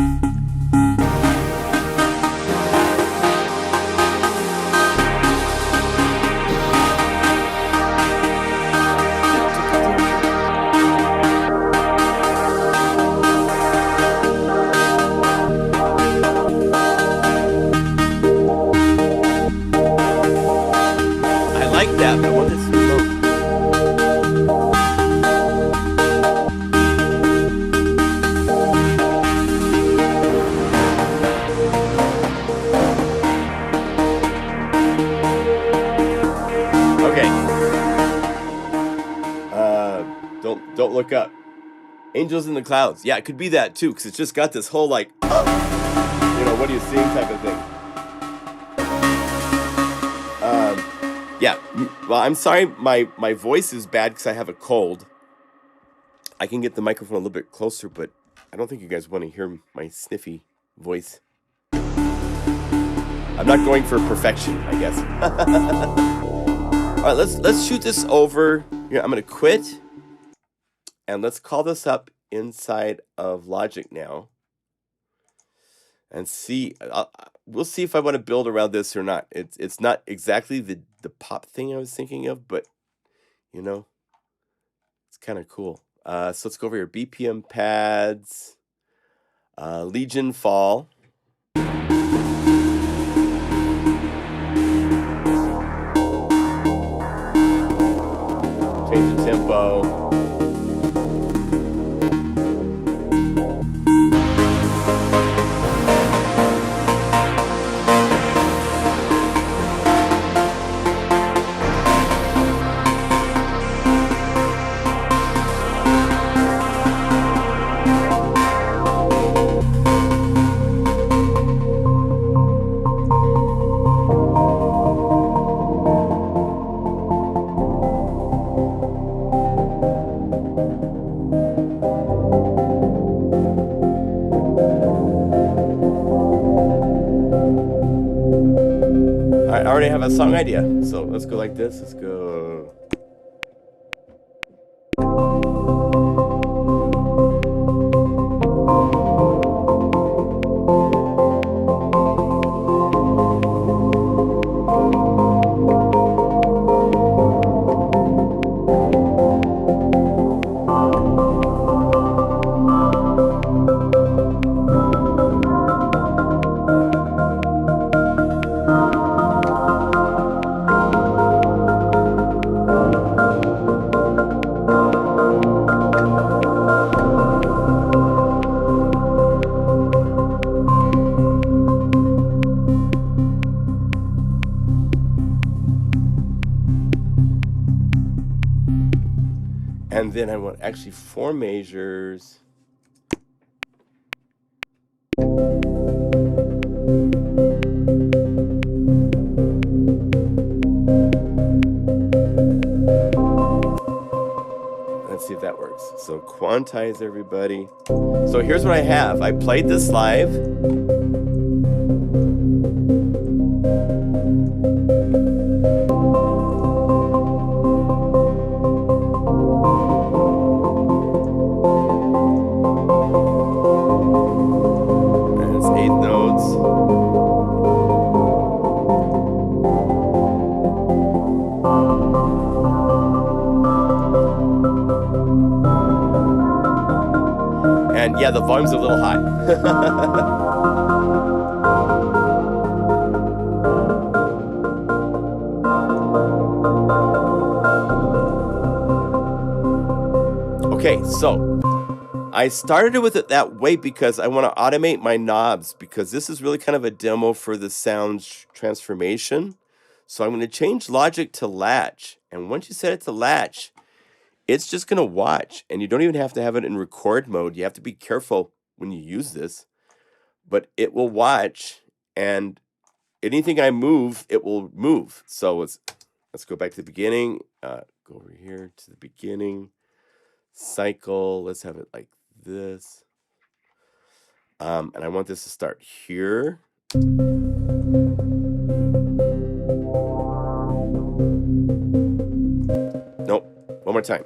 Don't Look Up. Angels in the Clouds. Yeah, it could be that too, because it's just got this whole like, you know, what are you seeing type of thing. Yeah, well, I'm sorry my voice is bad because I have a cold. I can get the microphone a little bit closer, but I don't think you guys want to hear my sniffy voice. I'm not going for perfection, I guess. All right, let's shoot this over. Here, I'm going to quit. And let's call this up inside of Logic now. And see, we'll see if I want to build around this or not. It's not exactly the pop thing I was thinking of, but, you know, it's kind of cool. So let's go over here. BPM pads, Legion Fall. Change the tempo. I already have a song idea, so let's go like this. Let's go. And then I want actually 4 measures. Let's see if that works. So quantize everybody. So here's what I have. I played this live. And yeah, the volume's a little high. Okay, so I started with it that way because I want to automate my knobs, because this is really kind of a demo for the sound transformation. So I'm going to change Logic to latch. And once you set it to latch, it's just going to watch, and you don't even have to have it in record mode. You have to be careful when you use this, but it will watch, and anything I move, it will move. So let's go back to the beginning. Go over here to the beginning. Cycle. Let's have it like this. And I want this to start here. Nope. One more time.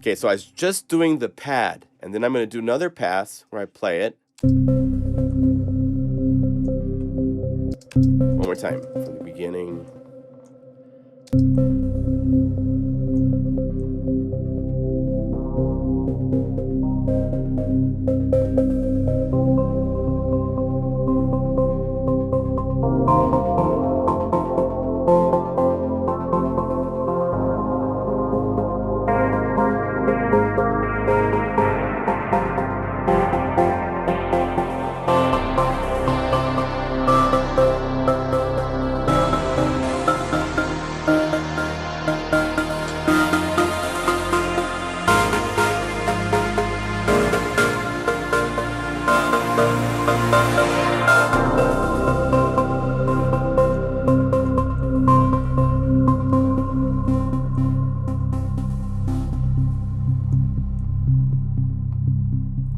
Okay, so I was just doing the pad, and then I'm going to do another pass where I play it. One more time from the beginning.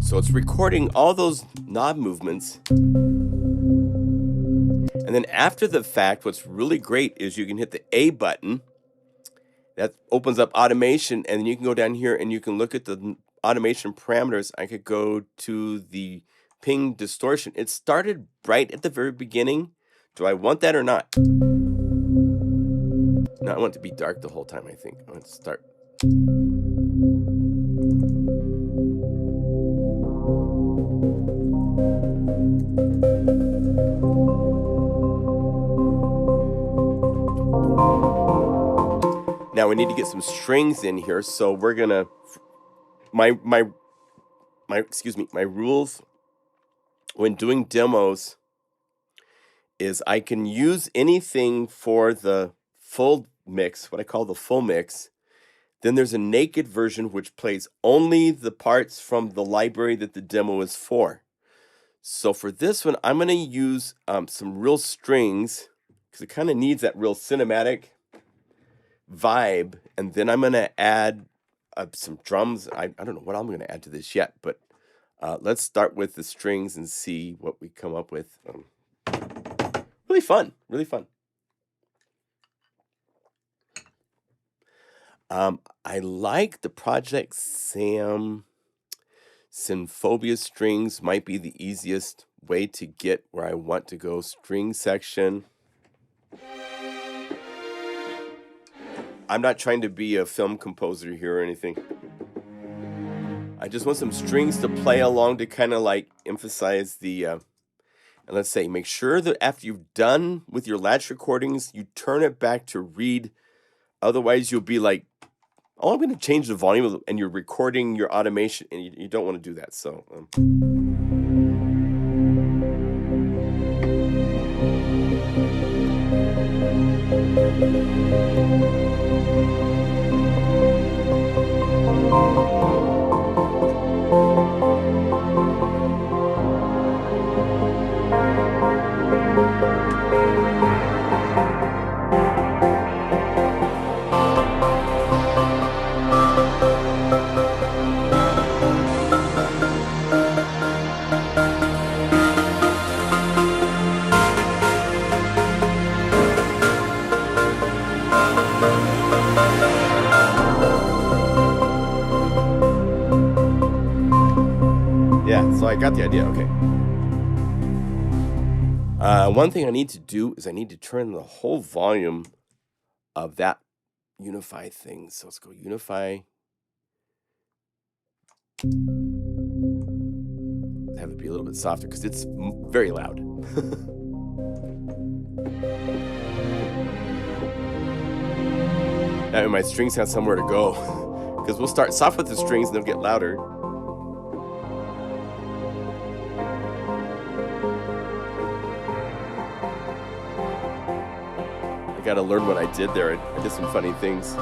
So it's recording all those knob movements. And then after the fact, what's really great is you can hit the A button. That opens up automation, and then you can go down here and you can look at the automation parameters. I could go to the ping distortion. It started right at the very beginning. Do I want that or not? No, I want it to be dark the whole time, I think. I want it to start. Now we need to get some strings in here, so we're gonna my rules when doing demos is I can use anything for the full mix, what I call the full mix. Then there's a naked version which plays only the parts from the library that the demo is for. So for this one, I'm gonna use some real strings because it kind of needs that real cinematic vibe, and then I'm gonna add some drums. I don't know what I'm gonna add to this yet, but let's start with the strings and see what we come up with. Really fun, really fun. I like the Project Sam Synphobia strings. Might be the easiest way to get where I want to go. String section. I'm not trying to be a film composer here or anything. I just want some strings to play along to kind of like emphasize the, and let's say, make sure that after you've done with your latch recordings, you turn it back to read. Otherwise, you'll be like, oh, I'm going to change the volume, and you're recording your automation, and you don't want to do that. So, yeah, so I got the idea. Okay. One thing I need to do is I need to turn the whole volume of that Unify thing. So let's go Unify. Have it be a little bit softer because it's very loud. That way my strings have somewhere to go. Because we'll start soft with the strings and they'll get louder. I gotta learn what I did there. I did some funny things.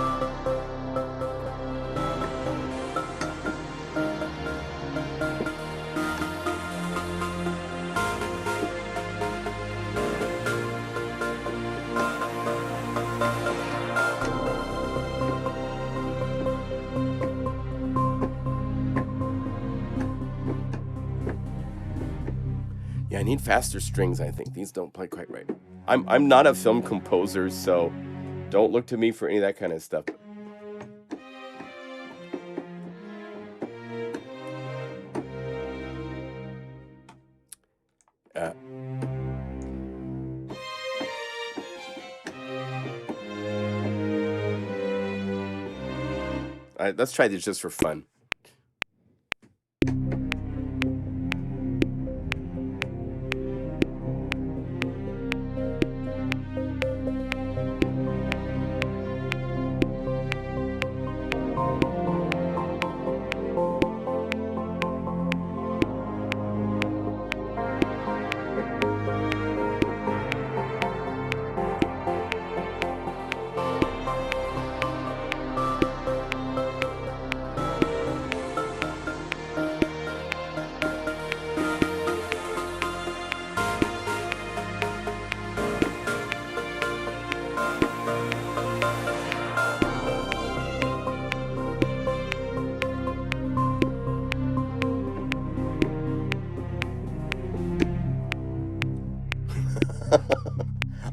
Yeah, I need faster strings, I think. These don't play quite right. I'm not a film composer, so don't look to me for any of that kind of stuff. Let's try this just for fun.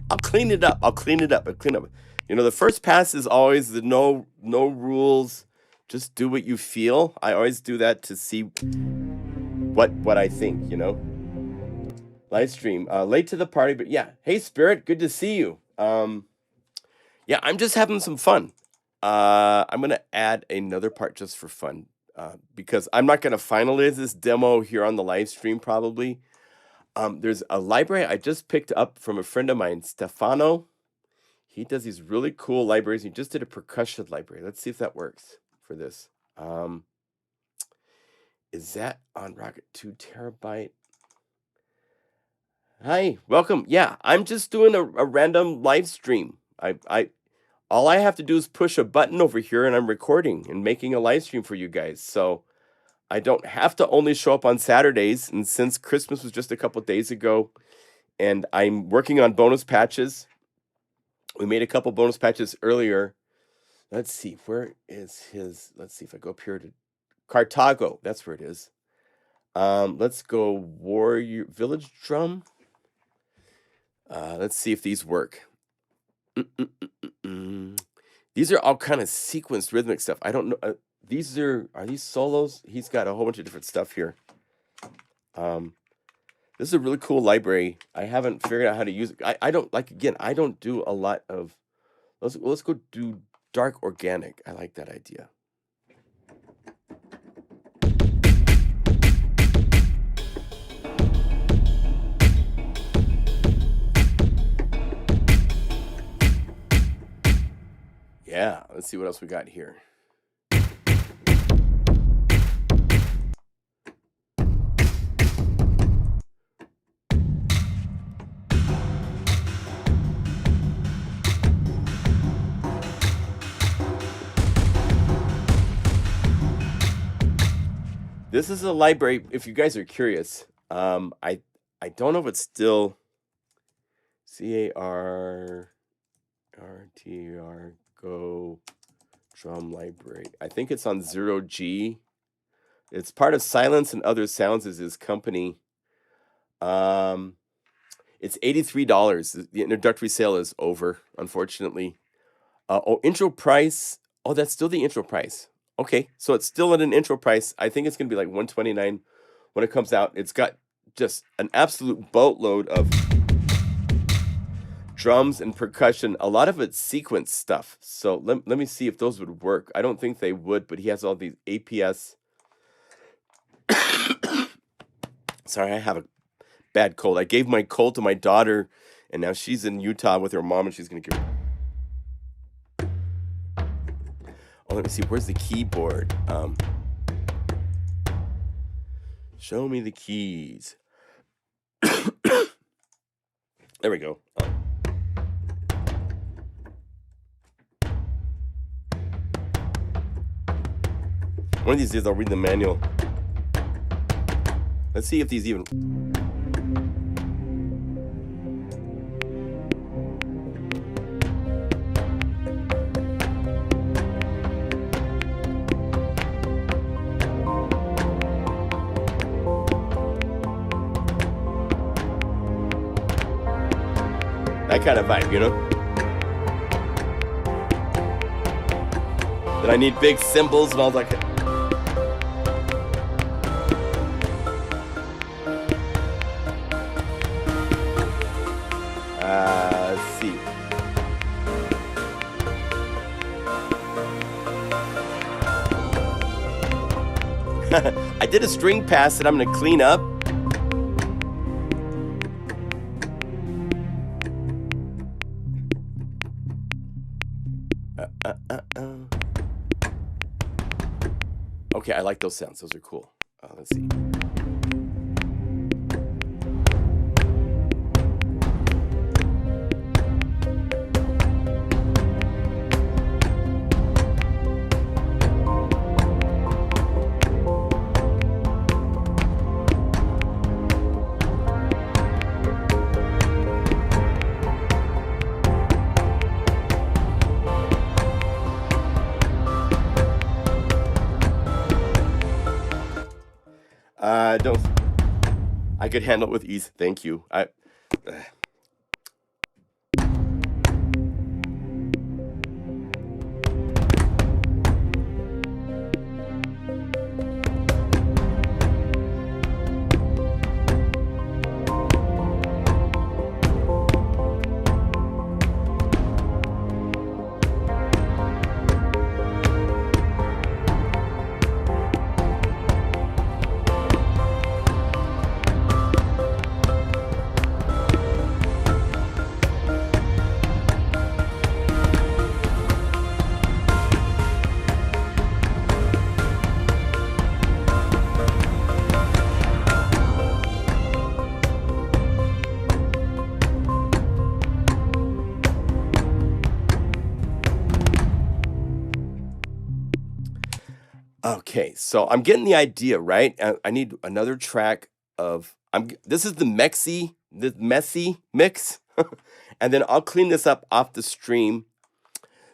I'll clean it up. I'll clean it up. You know, the first pass is always the no rules. Just do what you feel. I always do that to see what I think, you know. Live stream. Late to the party, but yeah. Hey Spirit, good to see you. Yeah, I'm just having some fun. I'm gonna add another part just for fun. Because I'm not gonna finalize this demo here on the live stream probably. There's a library I just picked up from a friend of mine, Stefano. He does these really cool libraries. He just did a percussion library. Let's see if that works for this. Is that on Rocket 2 terabyte? Hi, welcome. Yeah, I'm just doing a random live stream. All I have to do is push a button over here and I'm recording and making a live stream for you guys. So I don't have to only show up on Saturdays. And since Christmas was just a couple days ago and I'm working on bonus patches, we made a couple bonus patches earlier. Let's see, where is his? Let's see if I go up here to Cartago. That's where it is. Let's go Warrior Village Drum. Let's see if these work. These are all kind of sequenced rhythmic stuff. I don't know. Are these solos? He's got a whole bunch of different stuff here. This is a really cool library. I haven't figured out how to use it. I don't I don't do a lot of. Let's go do dark organic. I like that idea. Yeah, let's see what else we got here. This is a library, if you guys are curious. I don't know if it's still CARTR Go Drum Library. I think it's on 0G. It's part of Silence and Other Sounds is his company. It's $83. The introductory sale is over, unfortunately. Intro price. Oh, that's still the intro price. Okay, so it's still at an intro price. I think it's going to be like $129 when it comes out. It's got just an absolute boatload of drums and percussion. A lot of it's sequence stuff. So let me see if those would work. I don't think they would, but he has all these APS. Sorry, I have a bad cold. I gave my cold to my daughter, and now she's in Utah with her mom, and she's going to give her... Oh, let me see. Where's the keyboard? Show me the keys. There we go. One of these days I'll read the manual. Let's see if these even... That kind of vibe, you know? Then I need big cymbals and all that. Let's see. I did a string pass that I'm going to clean up. Okay, I like those sounds. Those are cool. Let's see. Don't. I could handle it with ease. Thank you. Okay, so I'm getting the idea, right? I need another track of this is the messy mix, and then I'll clean this up off the stream.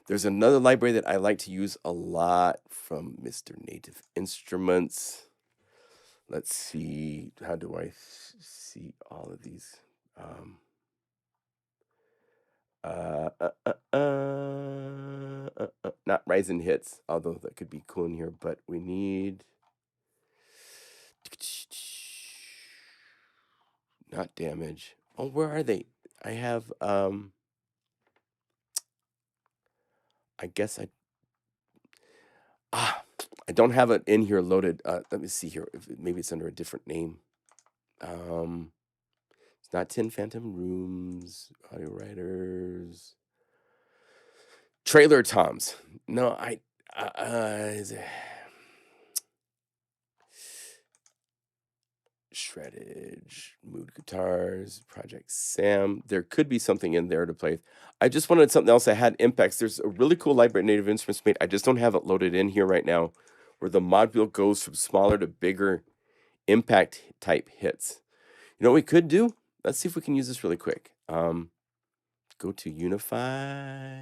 There's another library that I like to use a lot from Mr. Native Instruments. Let's see, how do I see all of these? Not Ryzen hits, although that could be cool in here, but we need not damage. Oh, where are they? I have I guess I don't have it in here loaded. Let me see here. Maybe it's under a different name. It's not 10 Phantom Rooms, Audio Writers, Trailer Toms. No, Shreddage, Mood Guitars, Project Sam. There could be something in there to play with. I just wanted something else that had impacts. There's a really cool library Native Instruments made. I just don't have it loaded in here right now, where the module goes from smaller to bigger impact type hits. You know what we could do? Let's see if we can use this really quick. Go to Unify.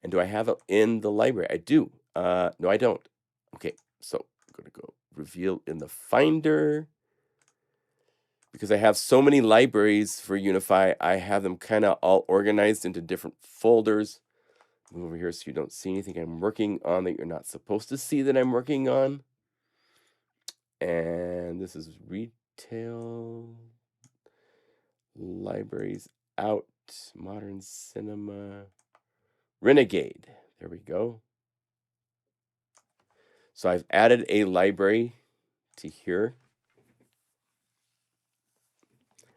And do I have it in the library? I do. No, I don't. Okay, so I'm going to go reveal in the Finder. Because I have so many libraries for Unify, I have them kind of all organized into different folders. Move over here so you don't see anything I'm working on that you're not supposed to see that I'm working on. And this is retail, libraries out, modern cinema, Renegade. There we go. So I've added a library to here.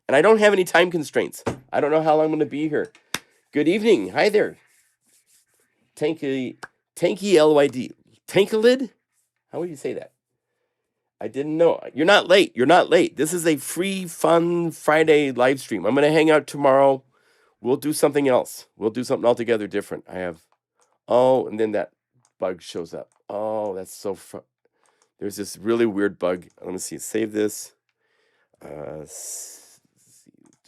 And I don't have any time constraints. I don't know how long I'm going to be here. Good evening. Hi there. Tanky LYD. Tankalid? How would you say that? I didn't know. You're not late. You're not late. This is a free, fun Friday live stream. I'm going to hang out tomorrow. We'll do something else. We'll do something altogether different. I have, and then that bug shows up. Oh, that's so fun. There's this really weird bug. Let me see. Save this. Do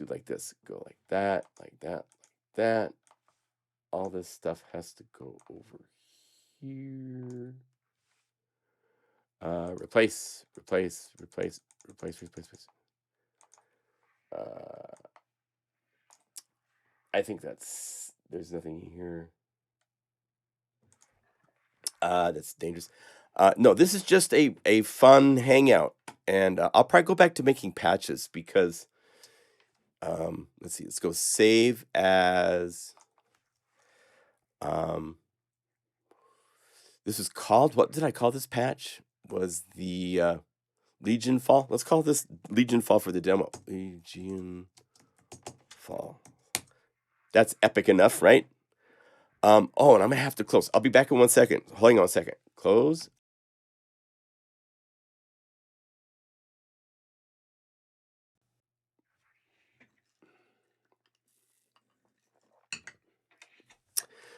like this. Go like that, like that, like that. All this stuff has to go over here. Replace. I think there's nothing here. That's dangerous. No, this is just a fun hangout. And I'll probably go back to making patches because, let's see, let's go save as, This is called, what did I call this patch? Was the Legion Fall? Let's call this Legion Fall for the demo. Legion Fall. That's epic enough, right? Oh, and I'm going to have to close. I'll be back in 1 second. Hold on a second. Close.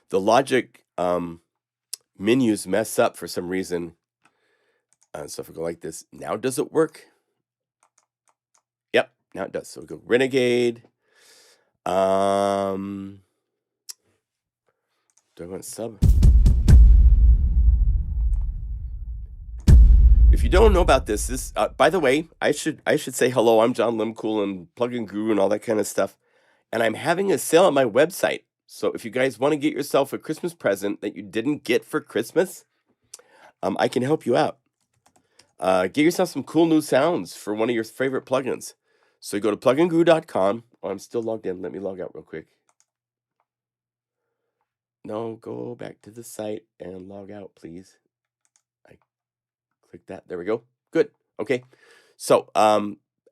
The Logic menus mess up for some reason. So if I go like this, now does it work? Yep, now it does. So we go Renegade. Do I want sub? If you don't know about this, by the way, I should say hello. I'm John Limcool and Plugin Guru and all that kind of stuff. And I'm having a sale on my website. So if you guys want to get yourself a Christmas present that you didn't get for Christmas, I can help you out. Get yourself some cool new sounds for one of your favorite plugins. So you go to pluginguru.com. Oh, I'm still logged in. Let me log out real quick. No, go back to the site and log out, please. I click that. There we go. Good. Okay. So,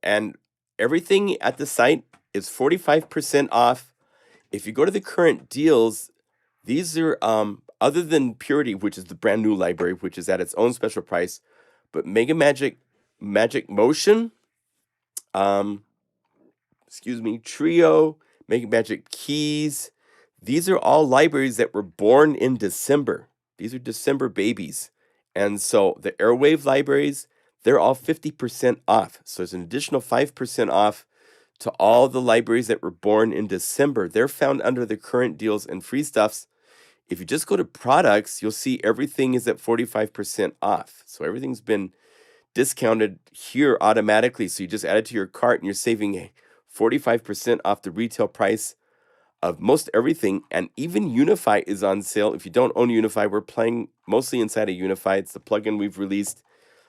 and everything at the site is 45% off. If you go to the current deals, these are, other than Purity, which is the brand new library, which is at its own special price, but Mega Magic Motion, Trio, Mega Magic Keys, these are all libraries that were born in December. These are December babies. And so the Airwave libraries, they're all 50% off. So there's an additional 5% off to all the libraries that were born in December. They're found under the current deals and free stuffs. If you just go to products, you'll see everything is at 45% off. So everything's been discounted here automatically. So you just add it to your cart and you're saving 45% off the retail price of most everything. And even Unify is on sale. If you don't own Unify, we're playing mostly inside of Unify. It's the plugin we've released.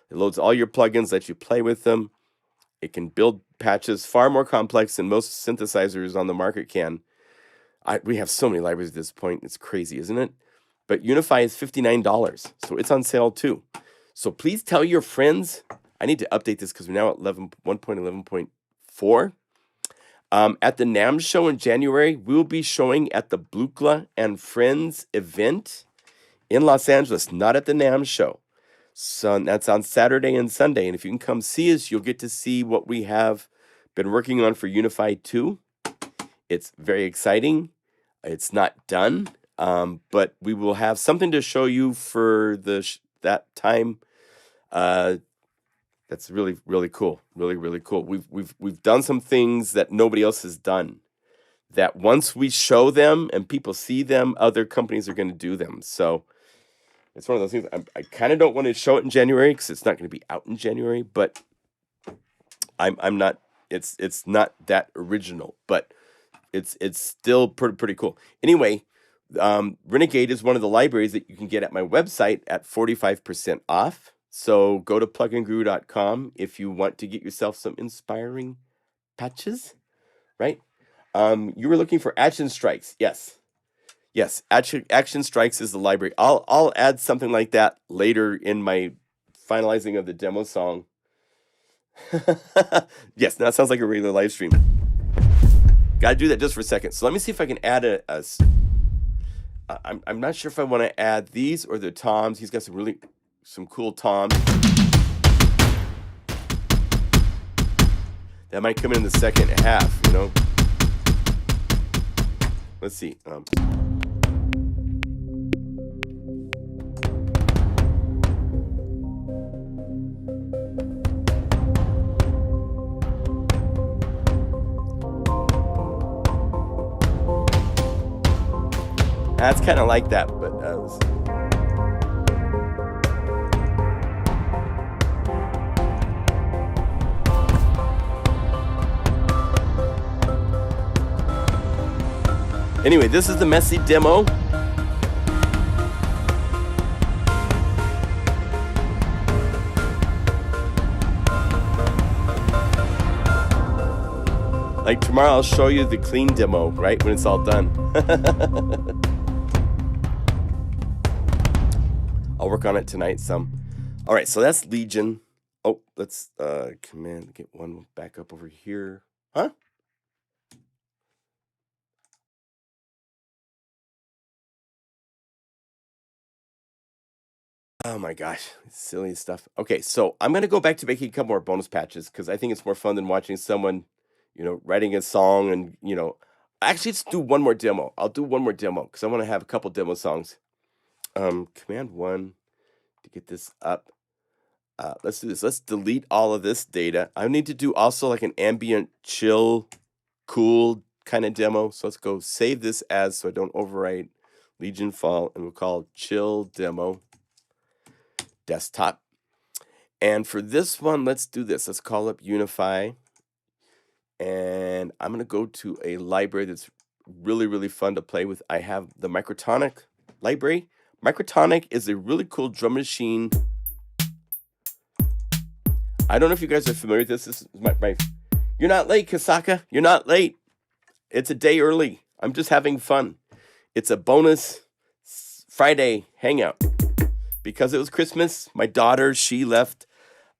It loads all your plugins, lets you play with them. It can build patches far more complex than most synthesizers on the market can. We have so many libraries at this point. It's crazy, isn't it? But Unify is $59, so it's on sale too. So please tell your friends. I need to update this because we're now at 1.11.4. At the NAMM show in January, we'll be showing at the Blukla and Friends event in Los Angeles, not at the NAMM show. So that's on Saturday and Sunday. And if you can come see us, you'll get to see what we have been working on for Unify 2. It's very exciting. It's not done, but we will have something to show you for that time. That's really, really cool. Really, really cool. We've done some things that nobody else has done. That once we show them and people see them, other companies are going to do them. So it's one of those things. I kind of don't want to show it in January because it's not going to be out in January. But I'm not. It's not that original, but it's still pretty cool. Anyway, Renegade is one of the libraries that you can get at my website at 45% off. So go to pluginguru.com if you want to get yourself some inspiring patches, right? You were looking for Action Strikes. Yes. Action Strikes is the library. I'll add something like that later in my finalizing of the demo song. Yes, that sounds like a regular live stream. Gotta do that just for a second. So let me see if I can add I'm not sure if I want to add these or the toms. He's got some cool toms. That might come in the second half, you know. Let's see. That's kind of like that, but anyway, this is the messy demo. Like tomorrow, I'll show you the clean demo, right, when it's all done. I'll work on it tonight some. All right, so that's Legion. Oh, let's command get one back up over here. Huh? Oh my gosh, silly stuff. Okay, so I'm gonna go back to making a couple more bonus patches because I think it's more fun than watching someone, you know, writing a song and, you know, actually let's do one more demo. I'll do one more demo because I want to have a couple demo songs. Command 1 to get this up. Let's do this. Let's delete all of this data. I need to do also like an ambient, chill, cool kind of demo. So let's go save this as so I don't overwrite Legion Fall, and we'll call chill demo desktop. And for this one, let's do this. Let's call up Unify. And I'm going to go to a library that's really, really fun to play with. I have the Microtonic library. Microtonic is a really cool drum machine. I don't know if you guys are familiar with this. This is my You're not late, Kasaka. You're not late. It's a day early. I'm just having fun. It's a bonus Friday hangout. Because it was Christmas, my daughter, she left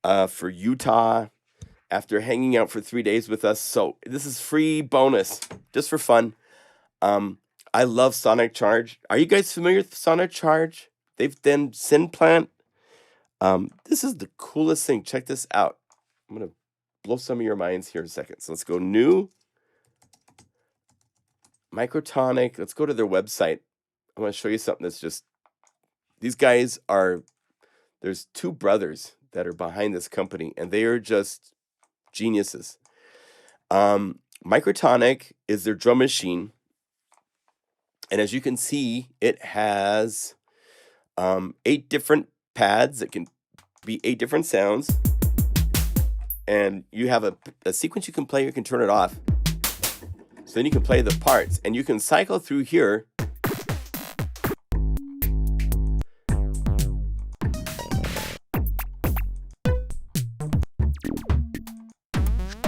for Utah after hanging out for 3 days with us. So this is free bonus, just for fun. I love Sonic Charge. Are you guys familiar with Sonic Charge? They've done Synplant. This is the coolest thing. Check this out. I'm going to blow some of your minds here in a second. So let's go new. Microtonic. Let's go to their website. I want to show you something that's just, these guys are, there's two brothers that are behind this company, and they are just geniuses. Microtonic is their drum machine. And as you can see, it has 8 different pads that can be 8 different sounds. And you have a sequence you can play, you can turn it off. So then you can play the parts, and you can cycle through here.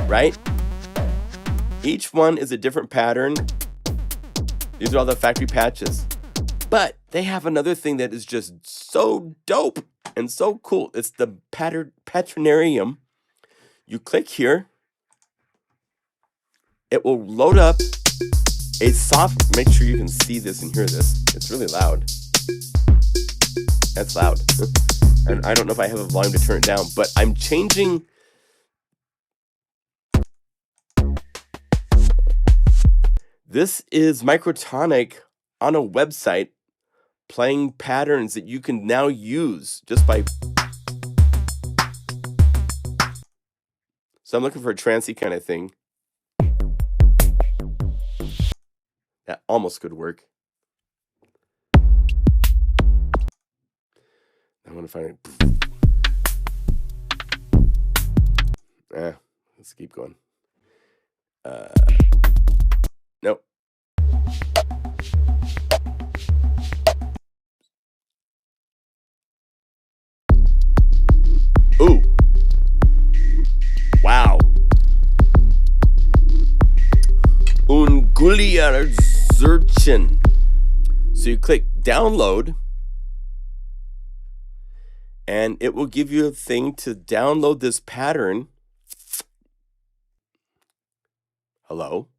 Right? Each one is a different pattern. These are all the factory patches. But they have another thing that is just so dope and so cool. It's the Patronarium. You click here. It will load up a soft, make sure you can see this and hear this. It's really loud. That's loud. And I don't know if I have a volume to turn it down, but I'm changing. This is Microtonic on a website playing patterns that you can now use just by. So I'm looking for a trancey kind of thing. That almost could work. I want to find it. Let's keep going. Nope. Ooh. Wow. Ungulia Zurchen. So you click download, and it will give you a thing to download this pattern. Hello.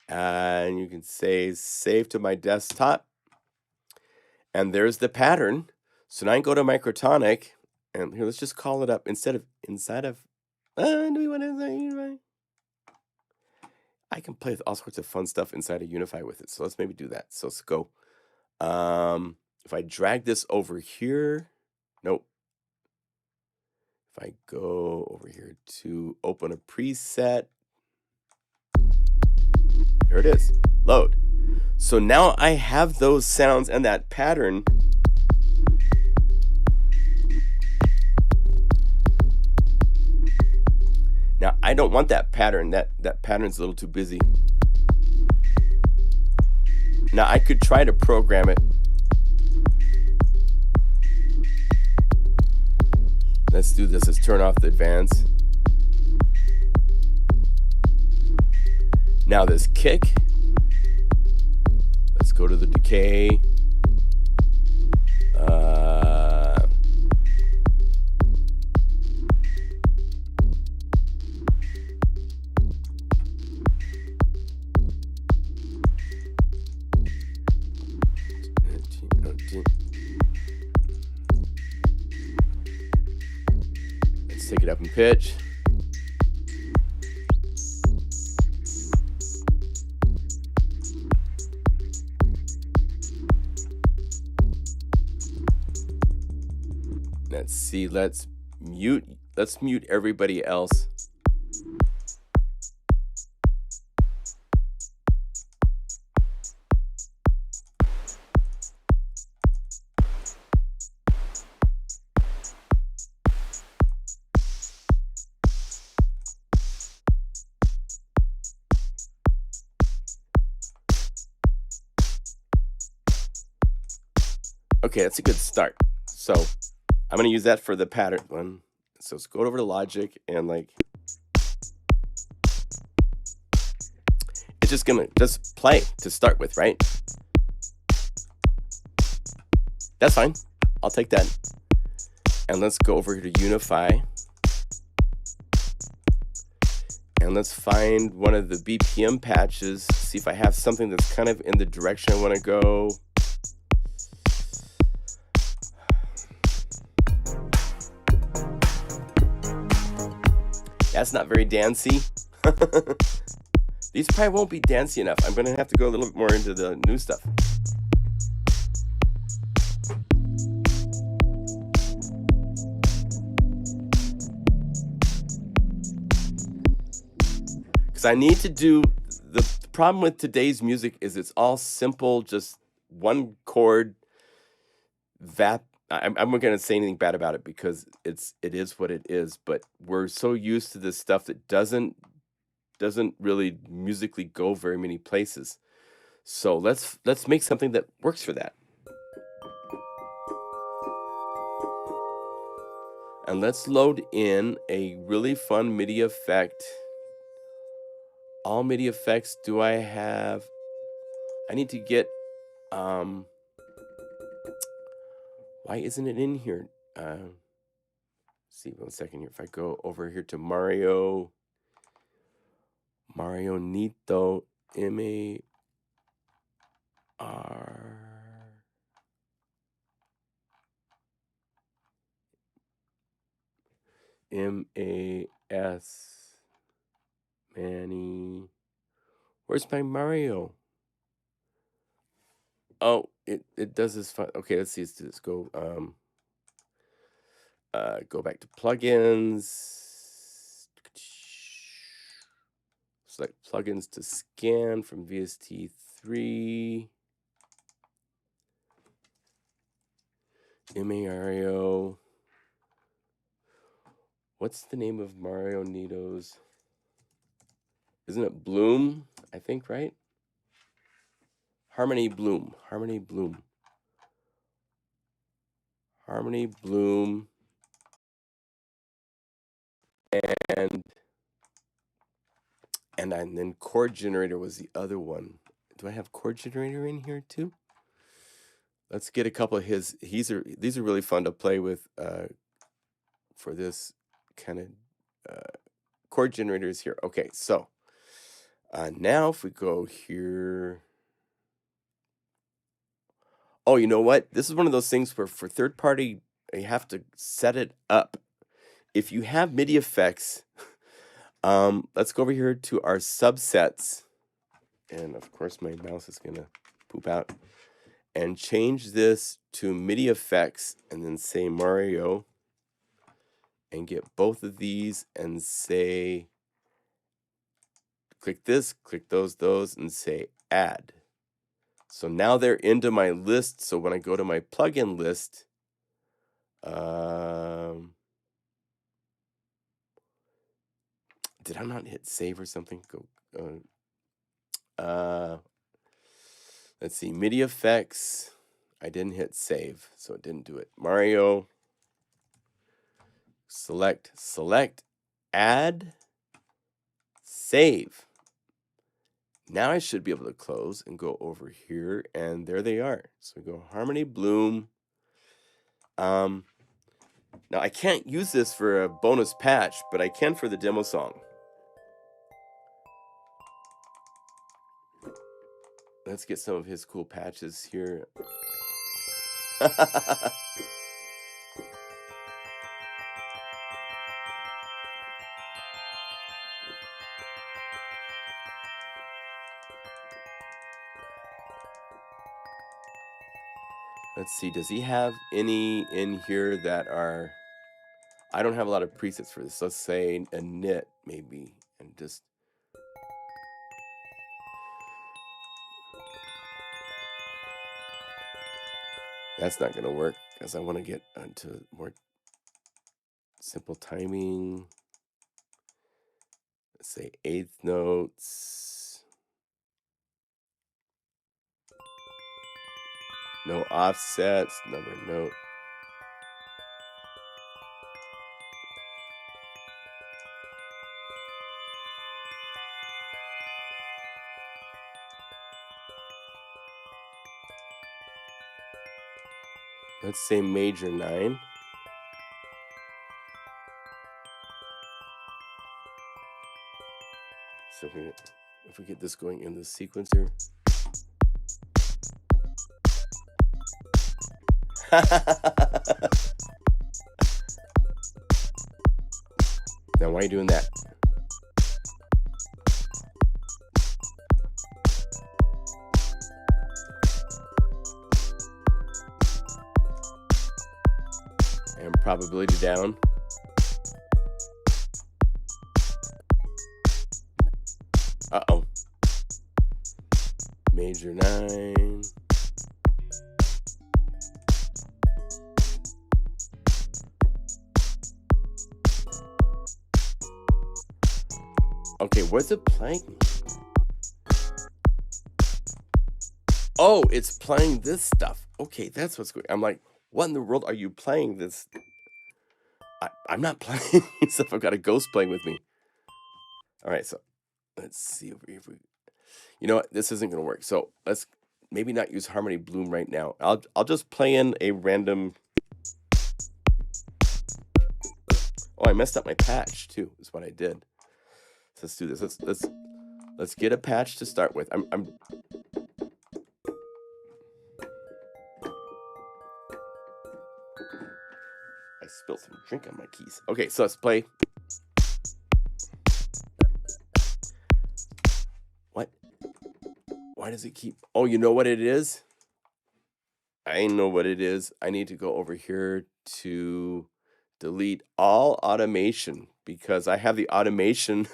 And you can say save to my desktop. And there's the pattern. So now I can go to Microtonic, and here, let's just call it up inside of, do we want to, I can play with all sorts of fun stuff inside of Unify with it. So let's maybe do that. So let's go. If I drag this over here, nope. If I go over here to open a preset, there it is, load. So now I have those sounds and that pattern. Now, I don't want that pattern. That pattern's a little too busy. Now, I could try to program it. Let's do this. Let's turn off the advance. Now, this kick. Let's go to the decay. Let's take it up in pitch. Let's see, let's mute everybody else. Okay, that's a good start. So I'm gonna use that for the pattern one. So let's go over to Logic and like, it's just gonna just play to start with, right? That's fine. I'll take that. And let's go over here to Unify. And let's find one of the BPM patches, see if I have something that's kind of in the direction I want to go. That's not very dancey. These probably won't be dancey enough. I'm going to have to go a little bit more into the new stuff. Because I need to do, the problem with today's music is it's all simple, just one chord, I'm not going to say anything bad about it because it is what it is, but we're so used to this stuff that doesn't really musically go very many places. So let's make something that works for that. And let's load in a really fun MIDI effect. All MIDI effects do I have? I need to get why isn't it in here? See, 1 second here. If I go over here to Mario Nito, M-A-R, M-A-S, Manny. Where's my Mario? Oh, it does this fun. Okay, let's see. Let's go go back to plugins. Select plugins to scan from VST3. Mario. What's the name of Mario Nito's? Isn't it Bloom? I think, right? Harmony Bloom. Harmony Bloom. Harmony Bloom. And then chord generator was the other one. Do I have chord generator in here too? Let's get a couple of his. These are really fun to play with for this kind of chord generators here. Okay, so now if we go here. Oh, you know what? This is one of those things where for third party, you have to set it up. If you have MIDI effects, let's go over here to our subsets. And of course, my mouse is going to poop out. And change this to MIDI effects and then say Mario. And get both of these and say, click this, click those, and say add. So now they're into my list. So when I go to my plugin list, did I not hit save or something? Let's see, MIDI effects. I didn't hit save, so it didn't do it. Mario. Select, add, save. Now I should be able to close and go over here, and there they are. So we go Harmony Bloom. Now I can't use this for a bonus patch, but I can for the demo song. Let's get some of his cool patches here. Let's see, does he have any in here that are... I don't have a lot of presets for this. Let's say a knit, maybe, and just... That's not going to work, because I want to get onto more simple timing. Let's say eighth notes. No offsets, number note. Let's say major 9. So if we get this going in the sequencer. Now, why are you doing that? And probability down. Uh-oh. Major 9. Okay, what's it playing? Oh, it's playing this stuff. Okay, that's what's going on. I'm like, what in the world are you playing this? I'm not playing stuff. I've got a ghost playing with me. All right, so let's see if we... You know what? This isn't going to work. So let's maybe not use Harmony Bloom right now. I'll just play in a random... Oh, I messed up my patch too. Is what I did. So let's do this. Let's get a patch to start with. I spilled some drink on my keys. Okay, so let's play. What? Why does it keep... Oh, you know what it is? I know what it is. I need to go over here to delete all automation because I have the automation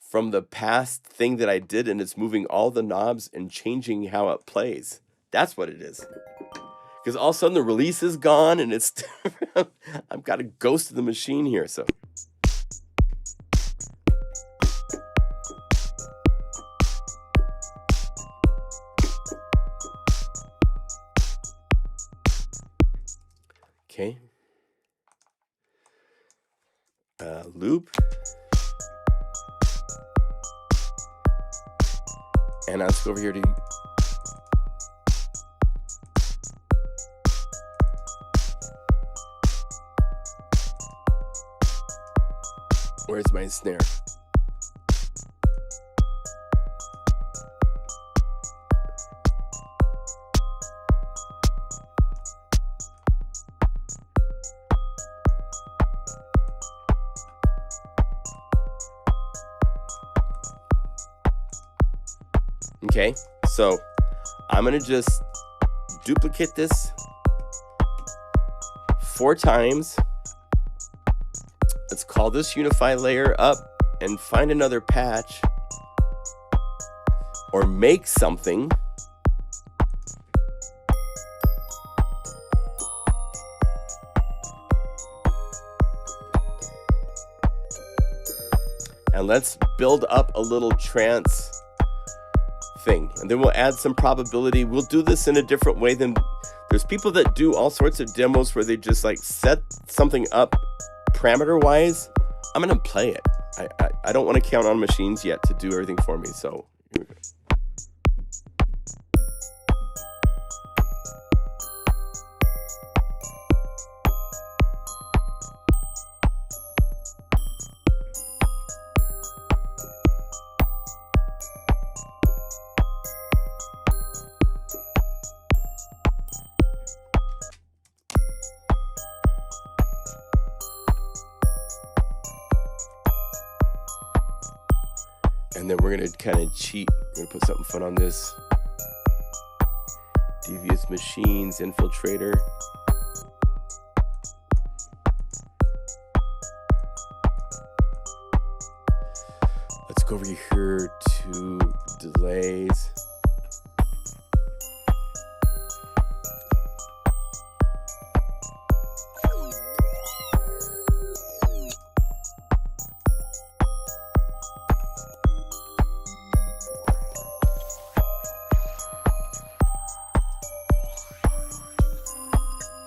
from the past thing that I did, and it's moving all the knobs and changing how it plays. That's what it is. Because all of a sudden the release is gone, and it's... I've got a ghost of the machine here, so... Okay. Loop. And let's go over here to... Where's my snare? Okay, so I'm gonna just duplicate this 4 times. Let's call this Unify layer up and find another patch or make something. And let's build up a little trance thing, and then we'll add some probability. We'll do this in a different way than there's people that do all sorts of demos where they just like set something up parameter wise. I'm gonna play it. I don't want to count on machines yet to do everything for me, so here we go. And then we're gonna kind of cheat. We're gonna put something fun on this. Devious Machines, Infiltrator. Let's go over here to delays.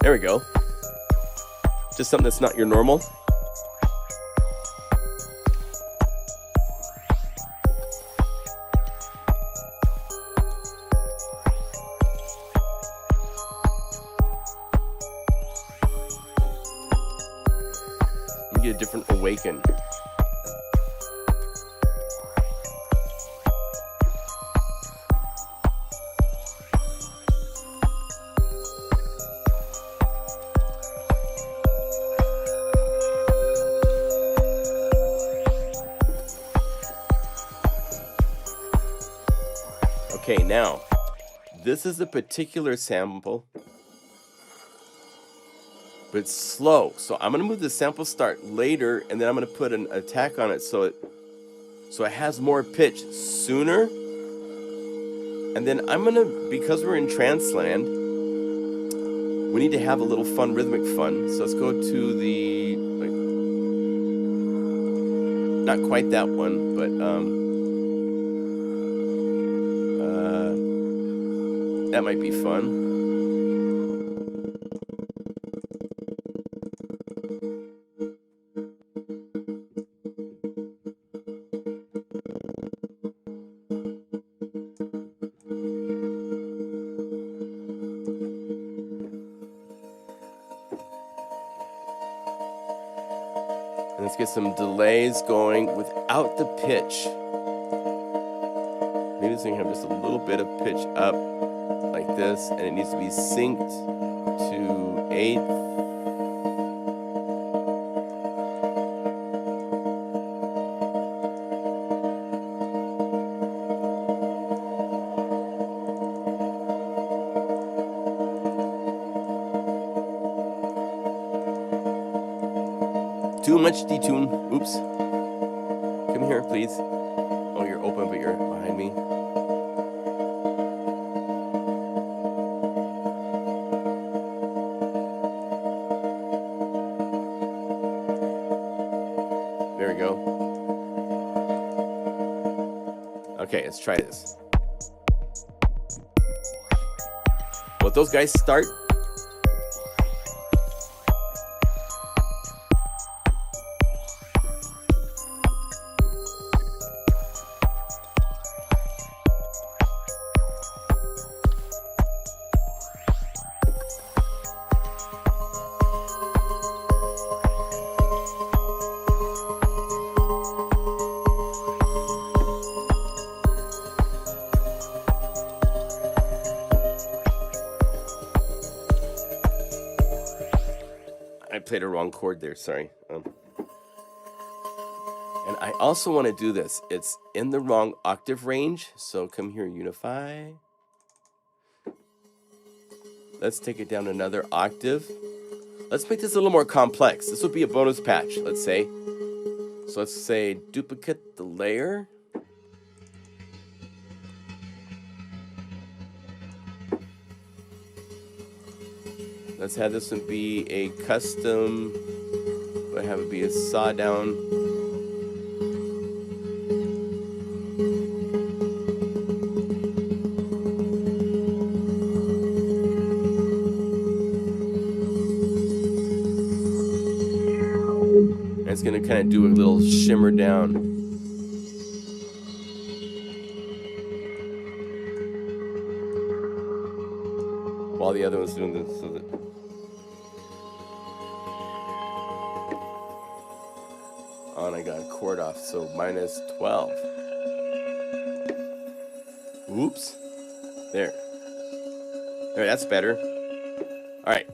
There we go. Just something that's not your normal. You get a different awaken. Okay, now, this is a particular sample, but it's slow. So I'm gonna move the sample start later, and then I'm gonna put an attack on it so it has more pitch sooner. And then I'm gonna, because we're in trance land, we need to have a little fun, rhythmic fun. So let's go to the, like, not quite that one, but that might be fun. And let's get some delays going without the pitch. Maybe this thing have just a little bit of pitch up. Like this, and it needs to be synced to 8th. Too much detune. Oops. Come here, please. Oh, you're open, but you're behind me. Okay, let's try this. Well, those guys start. I played a wrong chord there, sorry. And I also want to do this. It's in the wrong octave range, so come here, Unify. Let's take it down another octave. Let's make this a little more complex. This would be a bonus patch, let's say. So let's say duplicate the layer. Let's have this one be a custom, but have it be a sawdown. And it's gonna kind of do a little shimmer down. While the other one's doing this, so that. And I got a chord off, so minus 12. Oops. There. There, that's better. All right.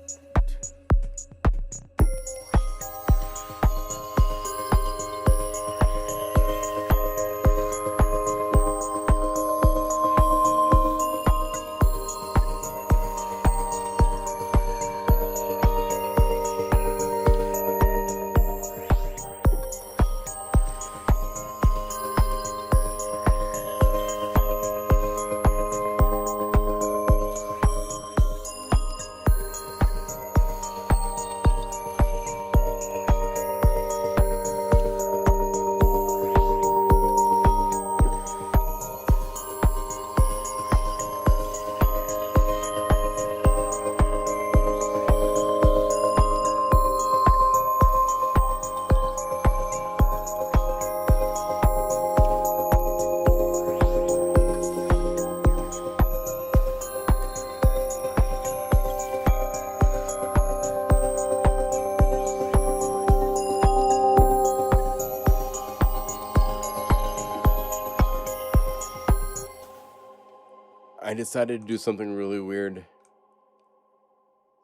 decided to do something really weird.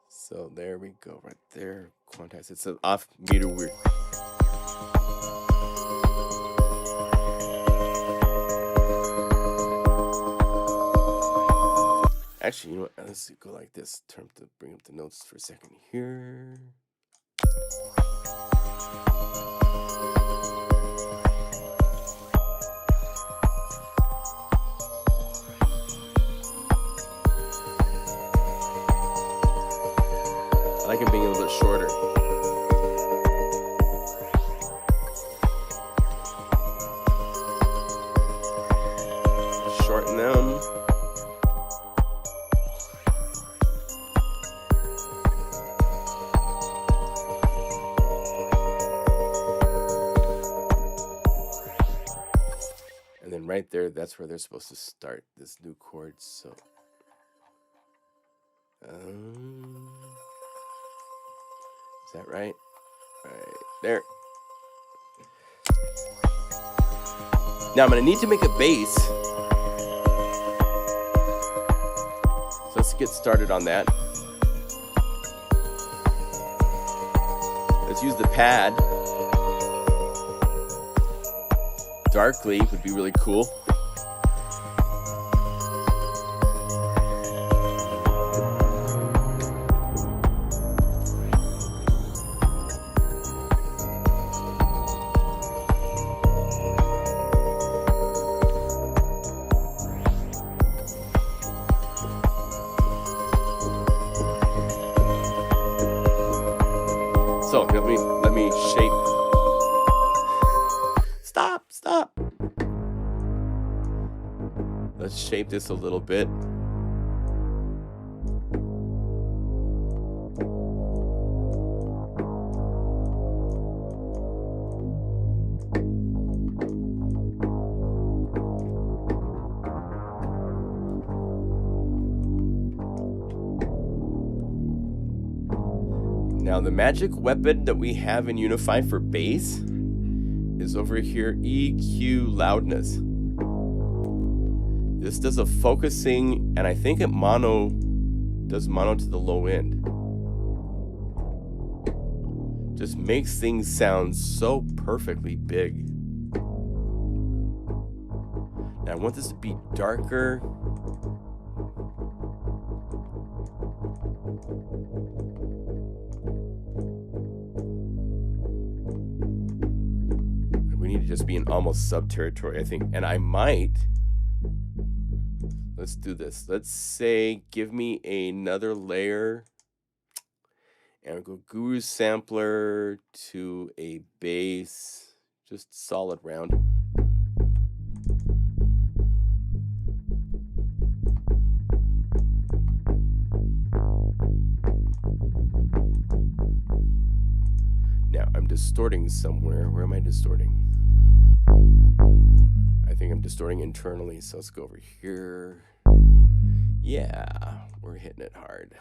So there we go, right there. Quantize. It's an off meter weird. Actually, you know what? Let's go like this. Turn to bring up the notes for a second here. I like it being a little bit shorter. Shorten them. And then right there, that's where they're supposed to start this new chord. So, is that right? Right there. Now I'm going to need to make a bass. So let's get started on that. Let's use the pad. Darkly would be really cool. So let me shape. Stop. Let's shape this a little bit. Now the magic weapon that we have in Unify for bass is over here, EQ loudness. This does a focusing, and I think it does mono to the low end. Just makes things sound so perfectly big. Now I want this to be darker. We need to just be in almost sub territory, I think. And I might, let's do this. Let's say, give me another layer. And we'll go Guru sampler to a bass, just solid round. Now I'm distorting somewhere. Where am I distorting? I think I'm distorting internally, so let's go over here. Yeah, we're hitting it hard.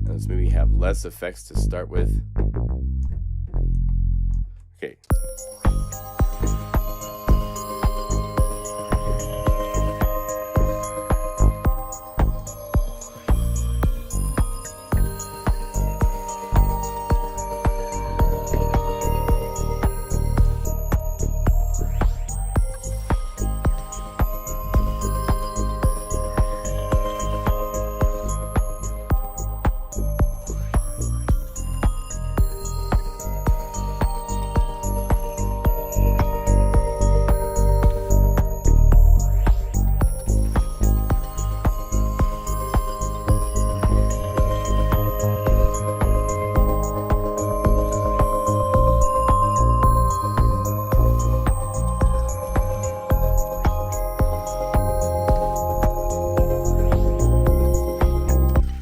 Now let's maybe have less effects to start with. Okay.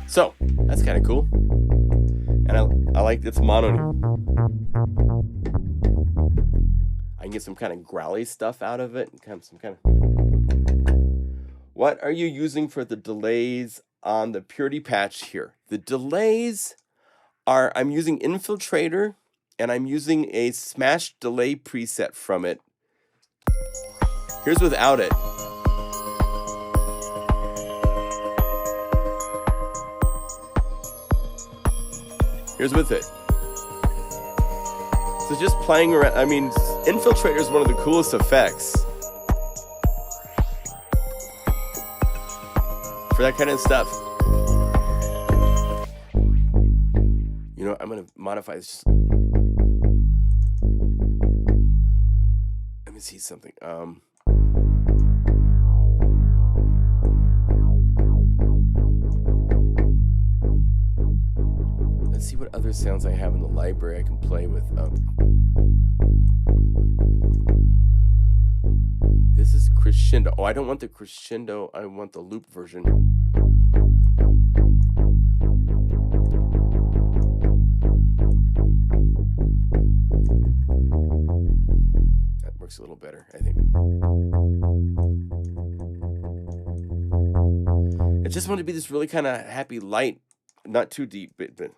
So that's kind of cool, and I like this mono. I can get some kind of growly stuff out of it, and kind of some kind of. What are you using for the delays on the purity patch here? The delays are, I'm using Infiltrator and I'm using a smash delay preset from it. Here's without it. Here's with it. So just playing around. I mean, Infiltrator is one of the coolest effects for that kind of stuff. You know, I'm gonna modify this. Let me see something. Let's see what other sounds I have in the library I can play with. This is crescendo. Oh, I don't want the crescendo. I want the loop version. That works a little better, I think. I just want to be this really kind of happy, light, not too deep, but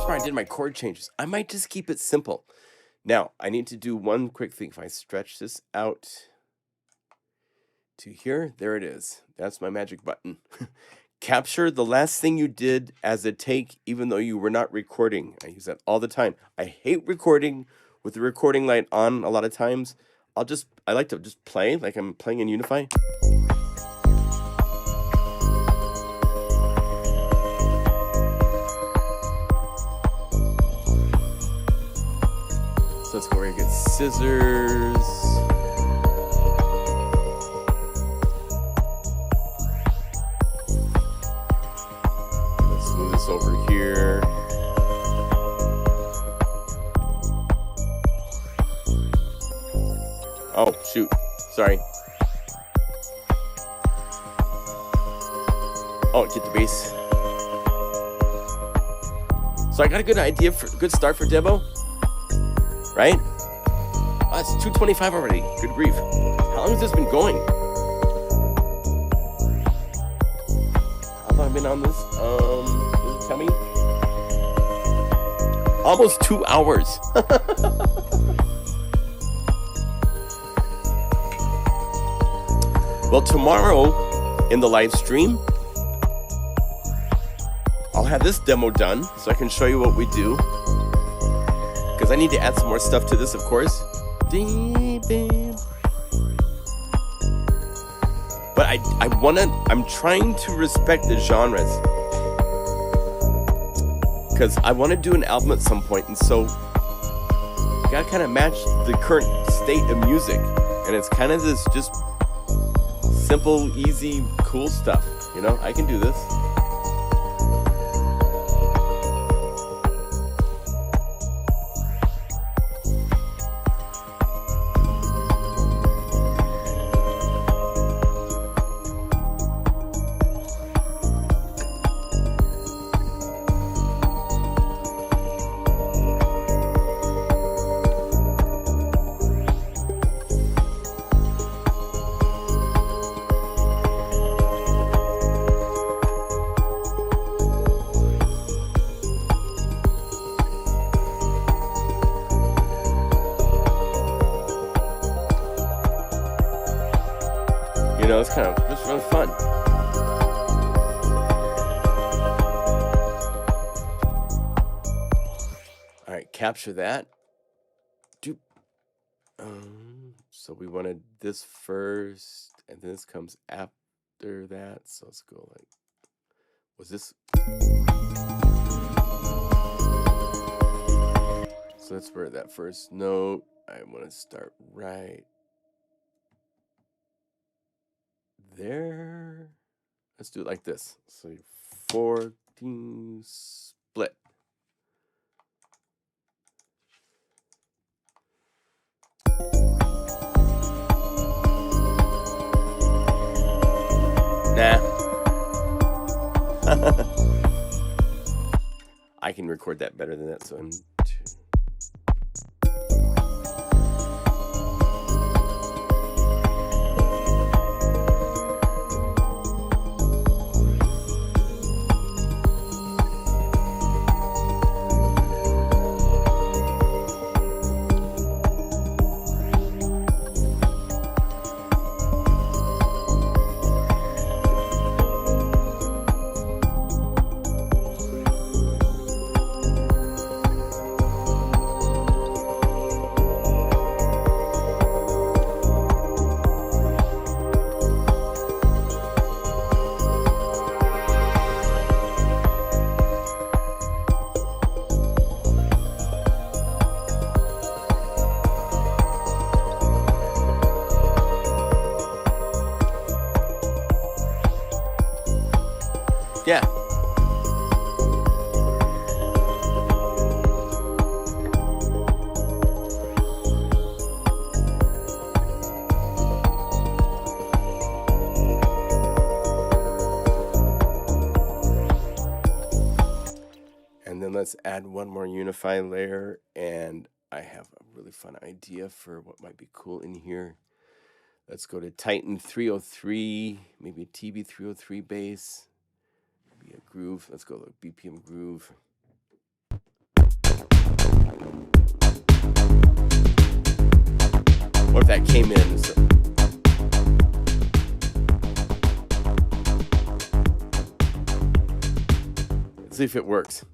I did my chord changes. I might just keep it simple. Now, I need to do one quick thing. If I stretch this out to here, there it is. That's my magic button. Capture the last thing you did as a take, even though you were not recording. I use that all the time. I hate recording with the recording light on a lot of times. I like to just play like I'm playing in Unify. So let's go where you get scissors. Let's move this over here. Oh, shoot. Sorry. Oh, get the bass. So I got a good idea for good start for demo. Right? Oh, it's 2:25 already. Good grief. How long has this been going? How long have I been on this? Does it tell me? Almost 2 hours. Well, tomorrow in the live stream, I'll have this demo done so I can show you what we do. Because I need to add some more stuff to this, of course. But I'm trying to respect the genres. Because I want to do an album at some point, and so I gotta kind of match the current state of music. And it's kind of this just simple, easy, cool stuff. You know, I can do this. You know, it's kind of just really fun. All right, capture that. So we wanted this first, and then this comes after that. So let's go like, was this? So that's where that first note, I want to start right there. Let's do it like this. So 14 split. Nah. I can record that better than that, so I'm yeah. And then let's add one more Unify layer, and I have a really fun idea for what might be cool in here. Let's go to Titan 303, maybe a TB 303 bass. A groove. Let's go to BPM groove. What if that came in? So let's see if it works.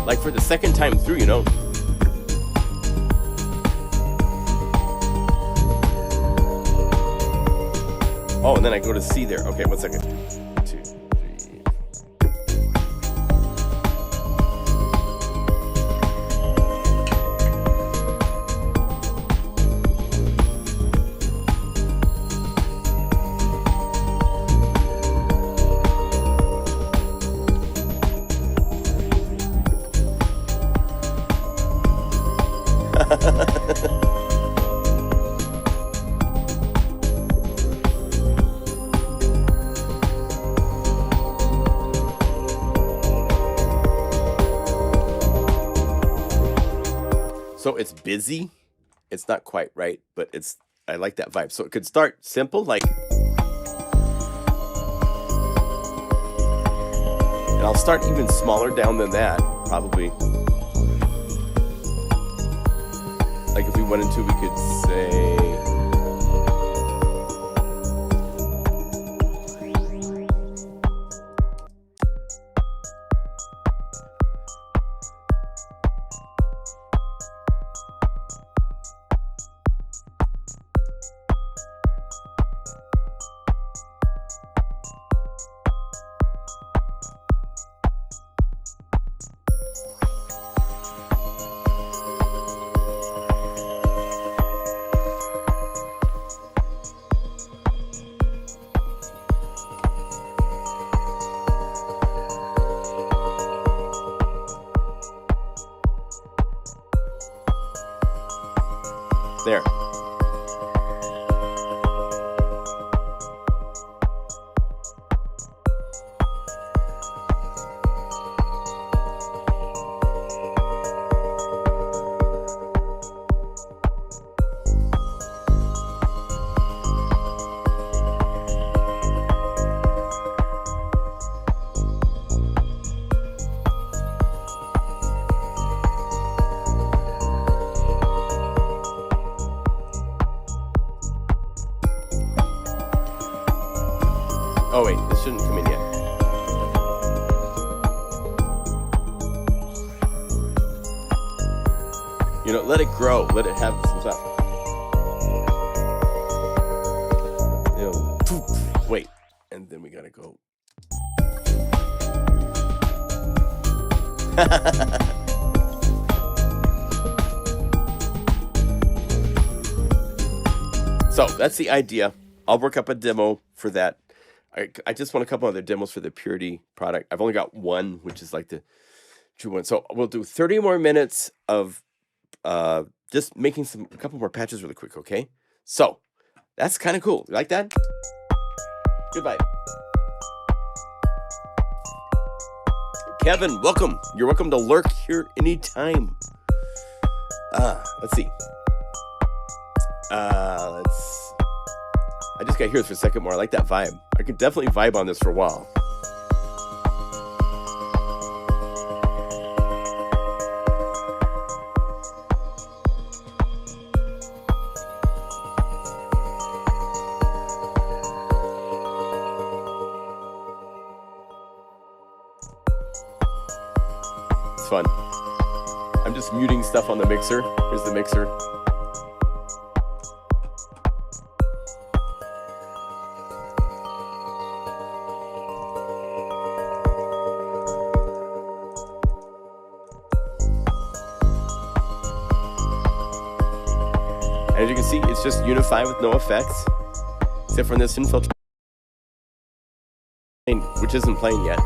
Like for the second time through, you know. Oh, and then I go to C there. Okay, 1 second. 2, 3. So it's busy. It's not quite right, but it's, I like that vibe. So it could start simple, like, and I'll start even smaller down than that, probably. Like if we went into, we could say, there. Oh wait, this shouldn't come in yet. You know, let it grow. Let it have some stuff. You know, wait. we gotta go. So that's the idea. I'll work up a demo for that. I just want a couple other demos for the Purity product. I've only got one, which is like the true one. So we'll do 30 more minutes of just making a couple more patches really quick, okay? So that's kind of cool. You like that? Goodbye. Kevin, welcome. You're welcome to lurk here anytime. Let's see. I just got to hear this for a second more. I like that vibe. I could definitely vibe on this for a while. It's fun. I'm just muting stuff on the mixer. Here's the mixer. As you can see, it's just Unify with no effects, except for this infiltration, which isn't playing yet.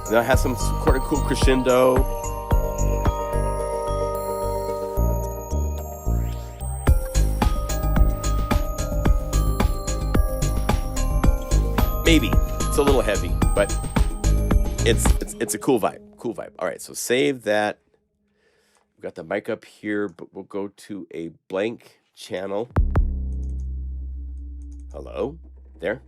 Now it has some sort of cool crescendo. Maybe it's a little heavy, but it's a cool vibe. Cool vibe. All right, so save that. We've got the mic up here, but we'll go to a blank channel. Hello, there.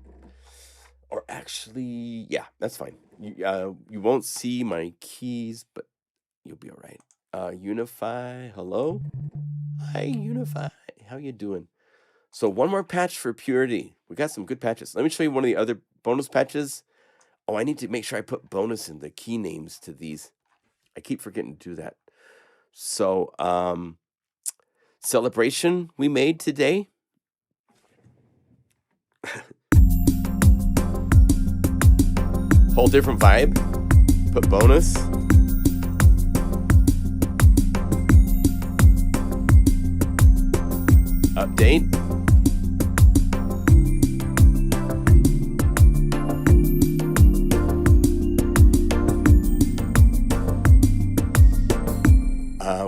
Or actually, yeah, that's fine. You won't see my keys, but you'll be all right. Unify, hello. Hi, Unify. How you doing? So one more patch for Purity. We got some good patches. Let me show you one of the other bonus patches. Oh, I need to make sure I put bonus in the key names to these. I keep forgetting to do that. So, celebration we made today. Whole different vibe. Put bonus. Update.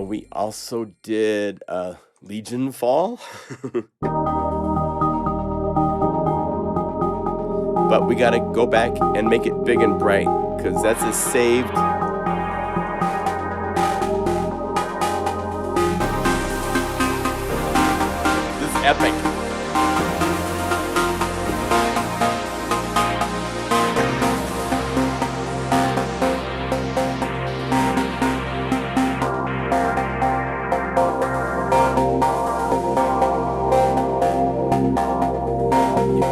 We also did Legion Fall. But we got to go back and make it big and bright because that's a saved. This is epic.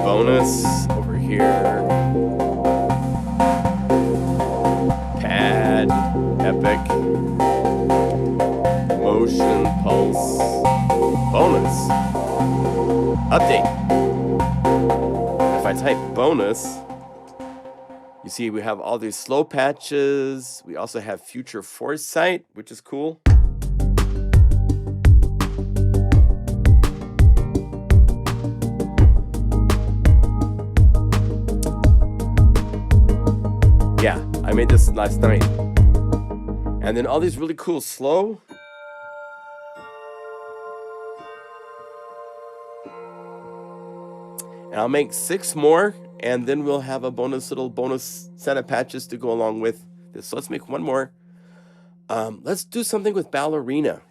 Bonus over here. Pad, epic, motion, pulse, bonus, update. If I type bonus, you see we have all these slow patches. We also have future foresight, which is cool. Yeah, I made this last night. And then all these really cool slow. And I'll make 6 more, and then we'll have a little bonus set of patches to go along with this. So let's make one more. Let's do something with Ballerina.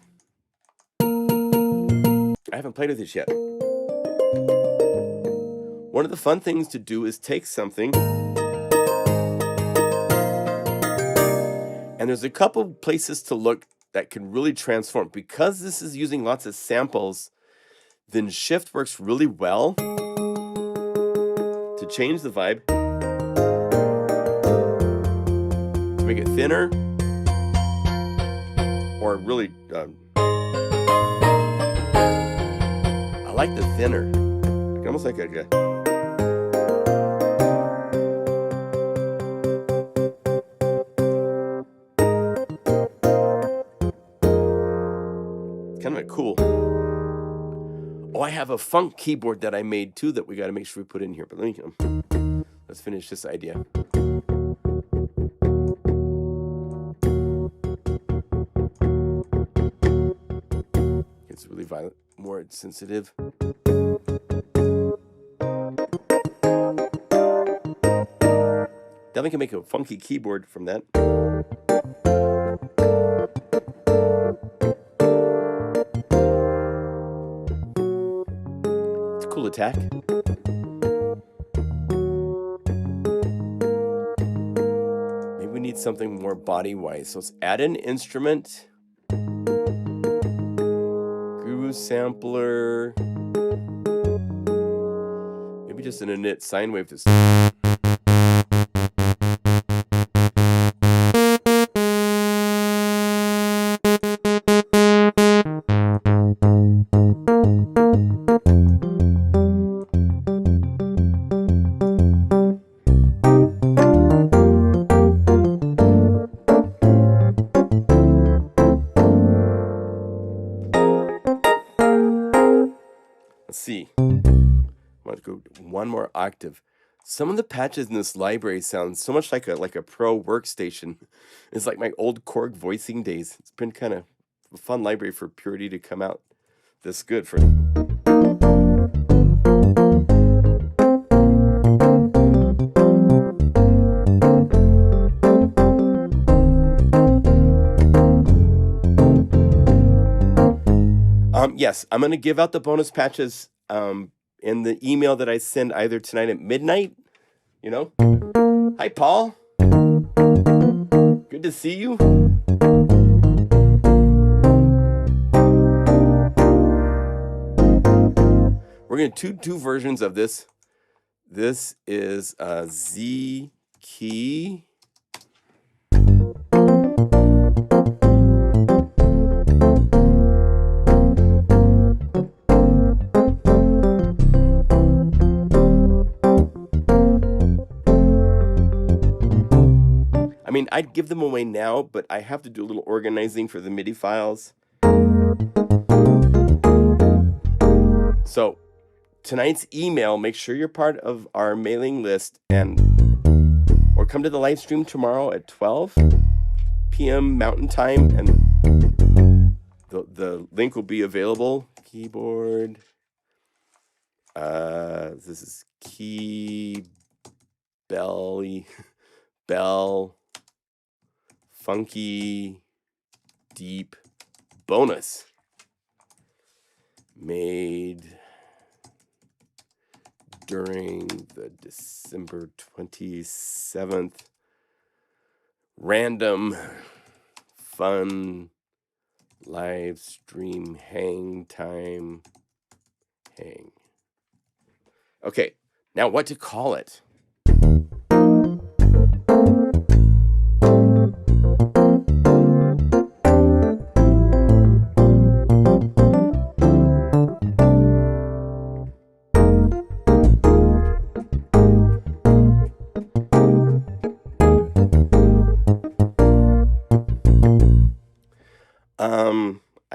I haven't played with this yet. One of the fun things to do is take something, and there's a couple places to look that can really transform. Because this is using lots of samples, then shift works really well to to change the vibe, to make it thinner, or really, I like the thinner, like, almost like a kind of a cool. Oh, I have a funk keyboard that I made too that we got to make sure we put in here. But let's finish this idea. It's really violent, more sensitive. Definitely can make a funky keyboard from that. Cool attack. Maybe we need something more body-wise. So let's add an instrument. Guru sampler. Maybe just an init sine wave to start. See, I'm going to go one more octave. Some of the patches in this library sound so much like a pro workstation. It's like my old Korg voicing days. It's been kind of a fun library for Purity to come out this good for. Yes, I'm going to give out the bonus patches in the email that I send either tonight at midnight, you know. Hi, Paul. Good to see you. We're going to do two versions of this. This is a Z key. I mean, I'd give them away now, but I have to do a little organizing for the MIDI files. So tonight's email, make sure you're part of our mailing list, or come to the live stream tomorrow at 12 p.m. Mountain Time, and the link will be available. Keyboard. This is key belly bell. Funky deep bonus made during the December 27th random fun live stream hang time. Okay, now what to call it?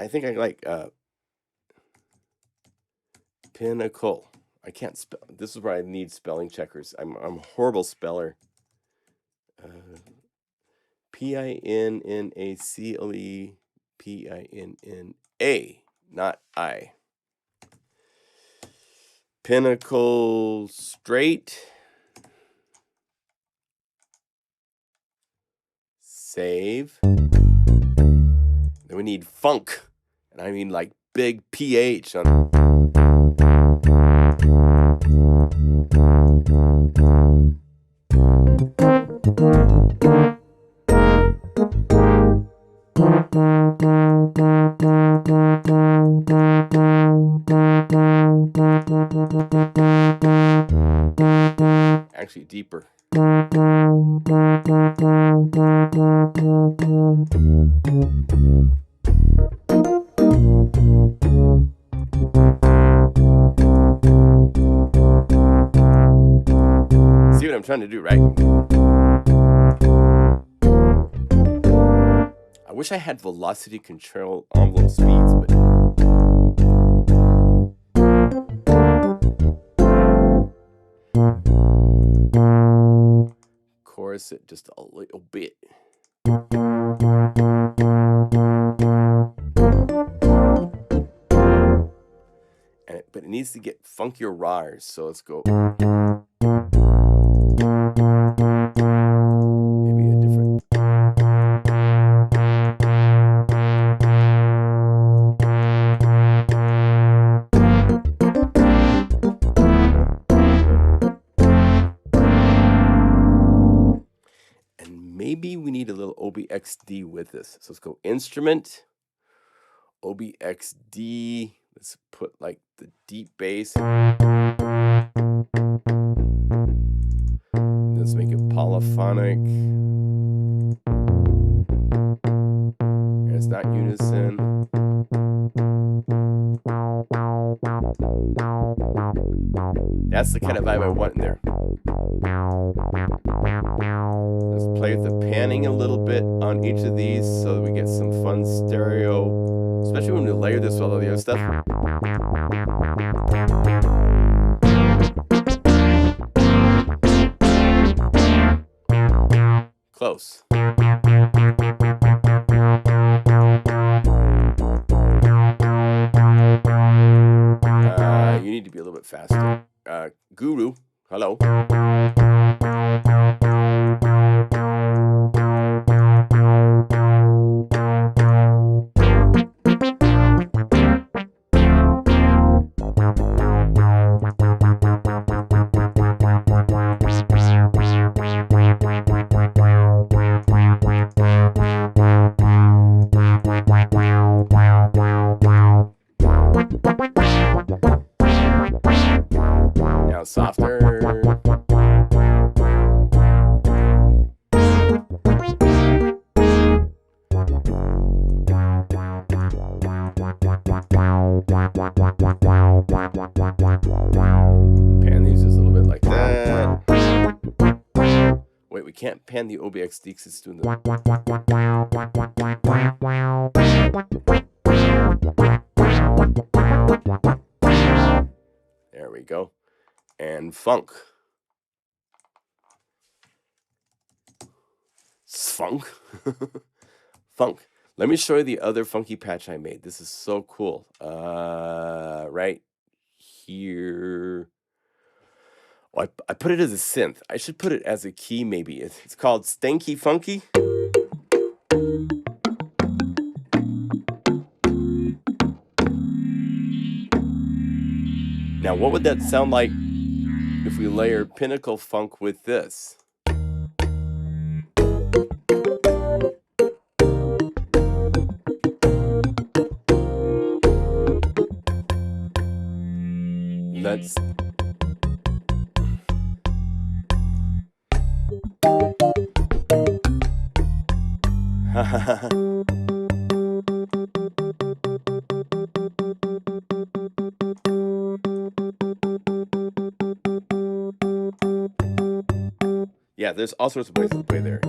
I think I like Pinnacle. I can't spell. This is where I need spelling checkers. I'm a horrible speller. Pinnacle, Pinna, not I. Pinnacle straight. Save. Then we need funk. And I mean like big PH on. actually deeper. See what I'm trying to do, right? I wish I had velocity control envelope speeds, but chorus it just a little bit. But it needs to get funkier raws, so let's go. Maybe a different. And maybe we need a little OBXD with this. So let's go instrument, OBXD. Let's put like the deep bass. Let's make it polyphonic. And it's not unison. That's the kind of vibe I want in there. Let's play with the panning a little bit on each of these so that we get some fun stereo, especially when we layer this with all the other stuff. Close. You need to be a little bit faster. Guru, hello. Now softer. Pan these just a little bit like that. Wait, we can't pan the OBXD because it's doing the. There we go. And funk. Funk. Funk. Let me show you the other funky patch I made. This is so cool. Right here. Oh, I put it as a synth. I should put it as a key maybe. It's called Stanky Funky. Now, what would that sound like if we layer Pinnacle Funk with this? Let's... Yeah, there's all sorts of ways to play there.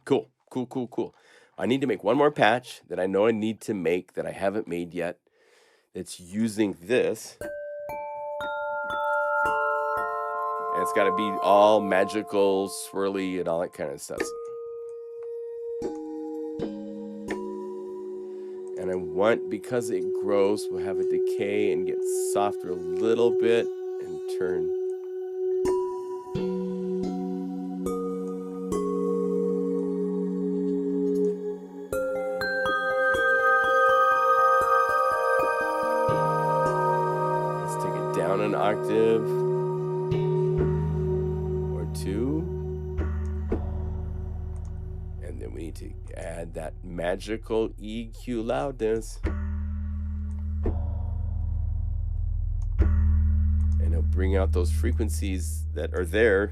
Cool, cool, cool, cool. I need to make one more patch that I know I need to make that I haven't made yet. It's using this. And it's got to be all magical, swirly, and all that kind of stuff. And I want, because it grows, we'll have a decay and get softer a little bit and turn. Let's take it down an octave or two. And then we need to add that magical EQ loudness. And it'll bring out those frequencies that are there.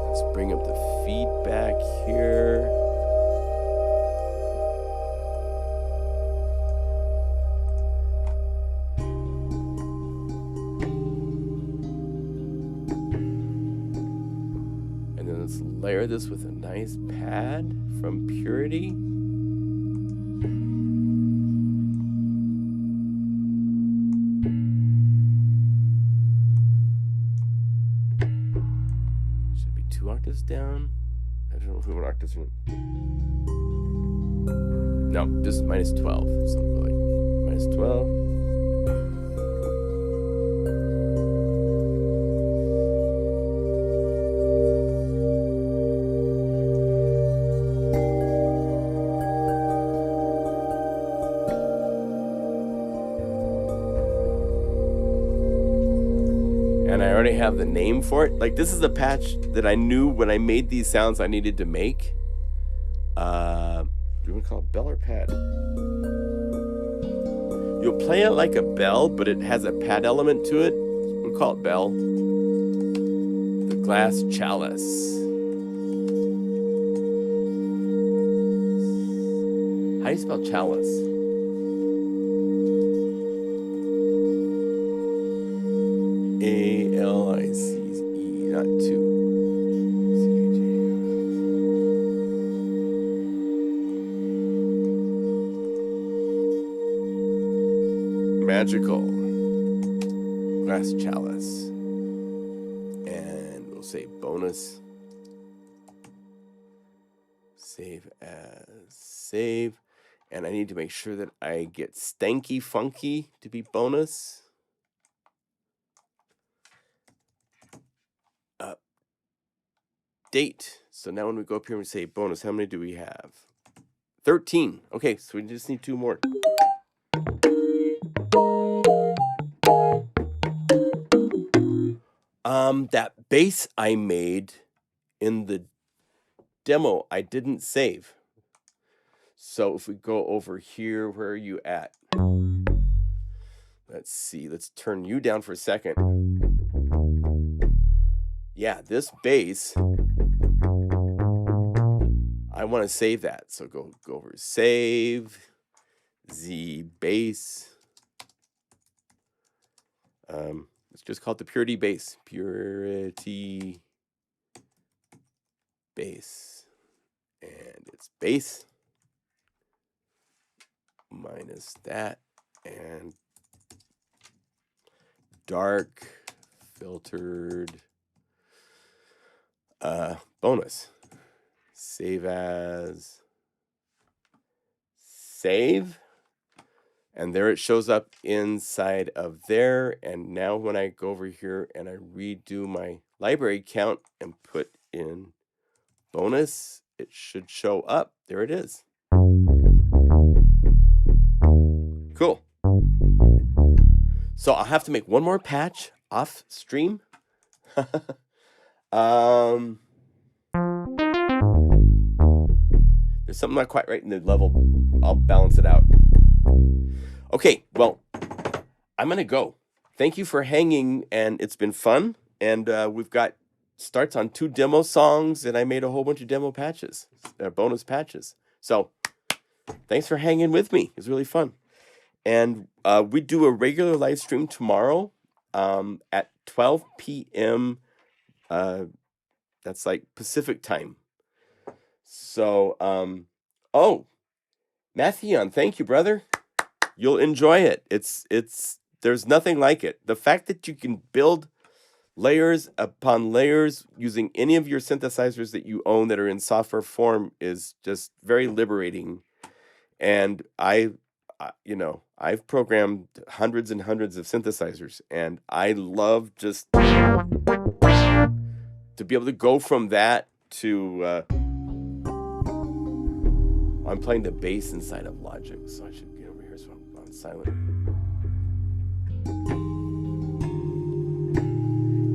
Let's bring up the feedback here. Layer this with a nice pad from Purity. Should be 2 octaves down. I don't know if we want octaves. No, just minus 12. Something like minus 12. Have the name for it. Like, this is a patch that I knew when I made these sounds I needed to make. Do you want to call it bell or pad? You'll play it like a bell, but it has a pad element to it. We'll call it bell. The glass chalice. How do you spell chalice? A-L-I-C-E, not 2. Magical glass chalice. And we'll say bonus. Save as save. And I need to make sure that I get stanky funky to be bonus. Date. So now when we go up here and we say bonus, how many do we have? 13. Okay, so we just need 2 more. That bass I made in the demo, I didn't save. So if we go over here, where are you at? Let's see. Let's turn you down for a second. Yeah, this bass, I want to save that. So go over save, Z bass. Let's just call it the Purity bass. Purity bass. And it's bass minus that and dark filtered bonus. Save as save, and there it shows up inside of there. And now when I go over here and I redo my library count and put in bonus, it should show up. There it is. Cool. So I'll have to make one more patch off stream. There's something not quite right in the level. I'll balance it out. Okay, well, I'm going to go. Thank you for hanging, and it's been fun. And we've got starts on 2 demo songs, and I made a whole bunch of demo patches, bonus patches. So thanks for hanging with me. It was really fun. And we do a regular live stream tomorrow at 12 p.m. That's like Pacific time. So, oh, Mattheon, thank you, brother. You'll enjoy it. There's nothing like it. The fact that you can build layers upon layers using any of your synthesizers that you own that are in software form is just very liberating. And I've programmed hundreds and hundreds of synthesizers, and I love just to be able to go from that to I'm playing the bass inside of Logic, so I should get silent.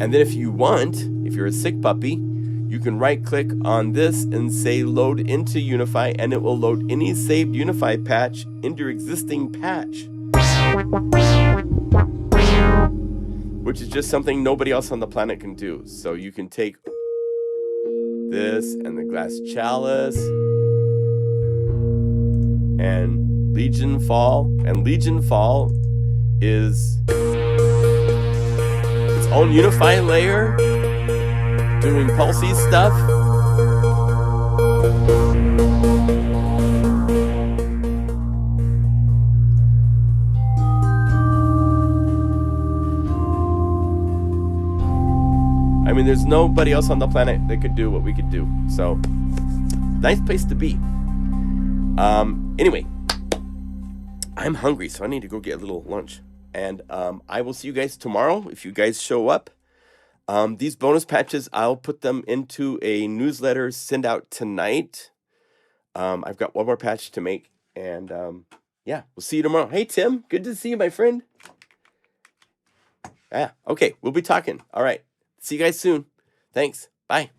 And then if you want, if you're a sick puppy, you can right click on this and say load into Unify, and it will load any saved Unify patch into your existing patch. Which is just something nobody else on the planet can do. So you can take this and the glass chalice and Legion Fall. And Legion Fall is its own Unify layer doing pulsy stuff. I mean, there's nobody else on the planet that could do what we could do. So, nice place to be. Anyway, I'm hungry, so I need to go get a little lunch. And I will see you guys tomorrow if you guys show up. These bonus patches, I'll put them into a newsletter, send out tonight. I've got one more patch to make. And yeah, we'll see you tomorrow. Hey, Tim, good to see you, my friend. Yeah, okay, we'll be talking. All right. See you guys soon. Thanks. Bye.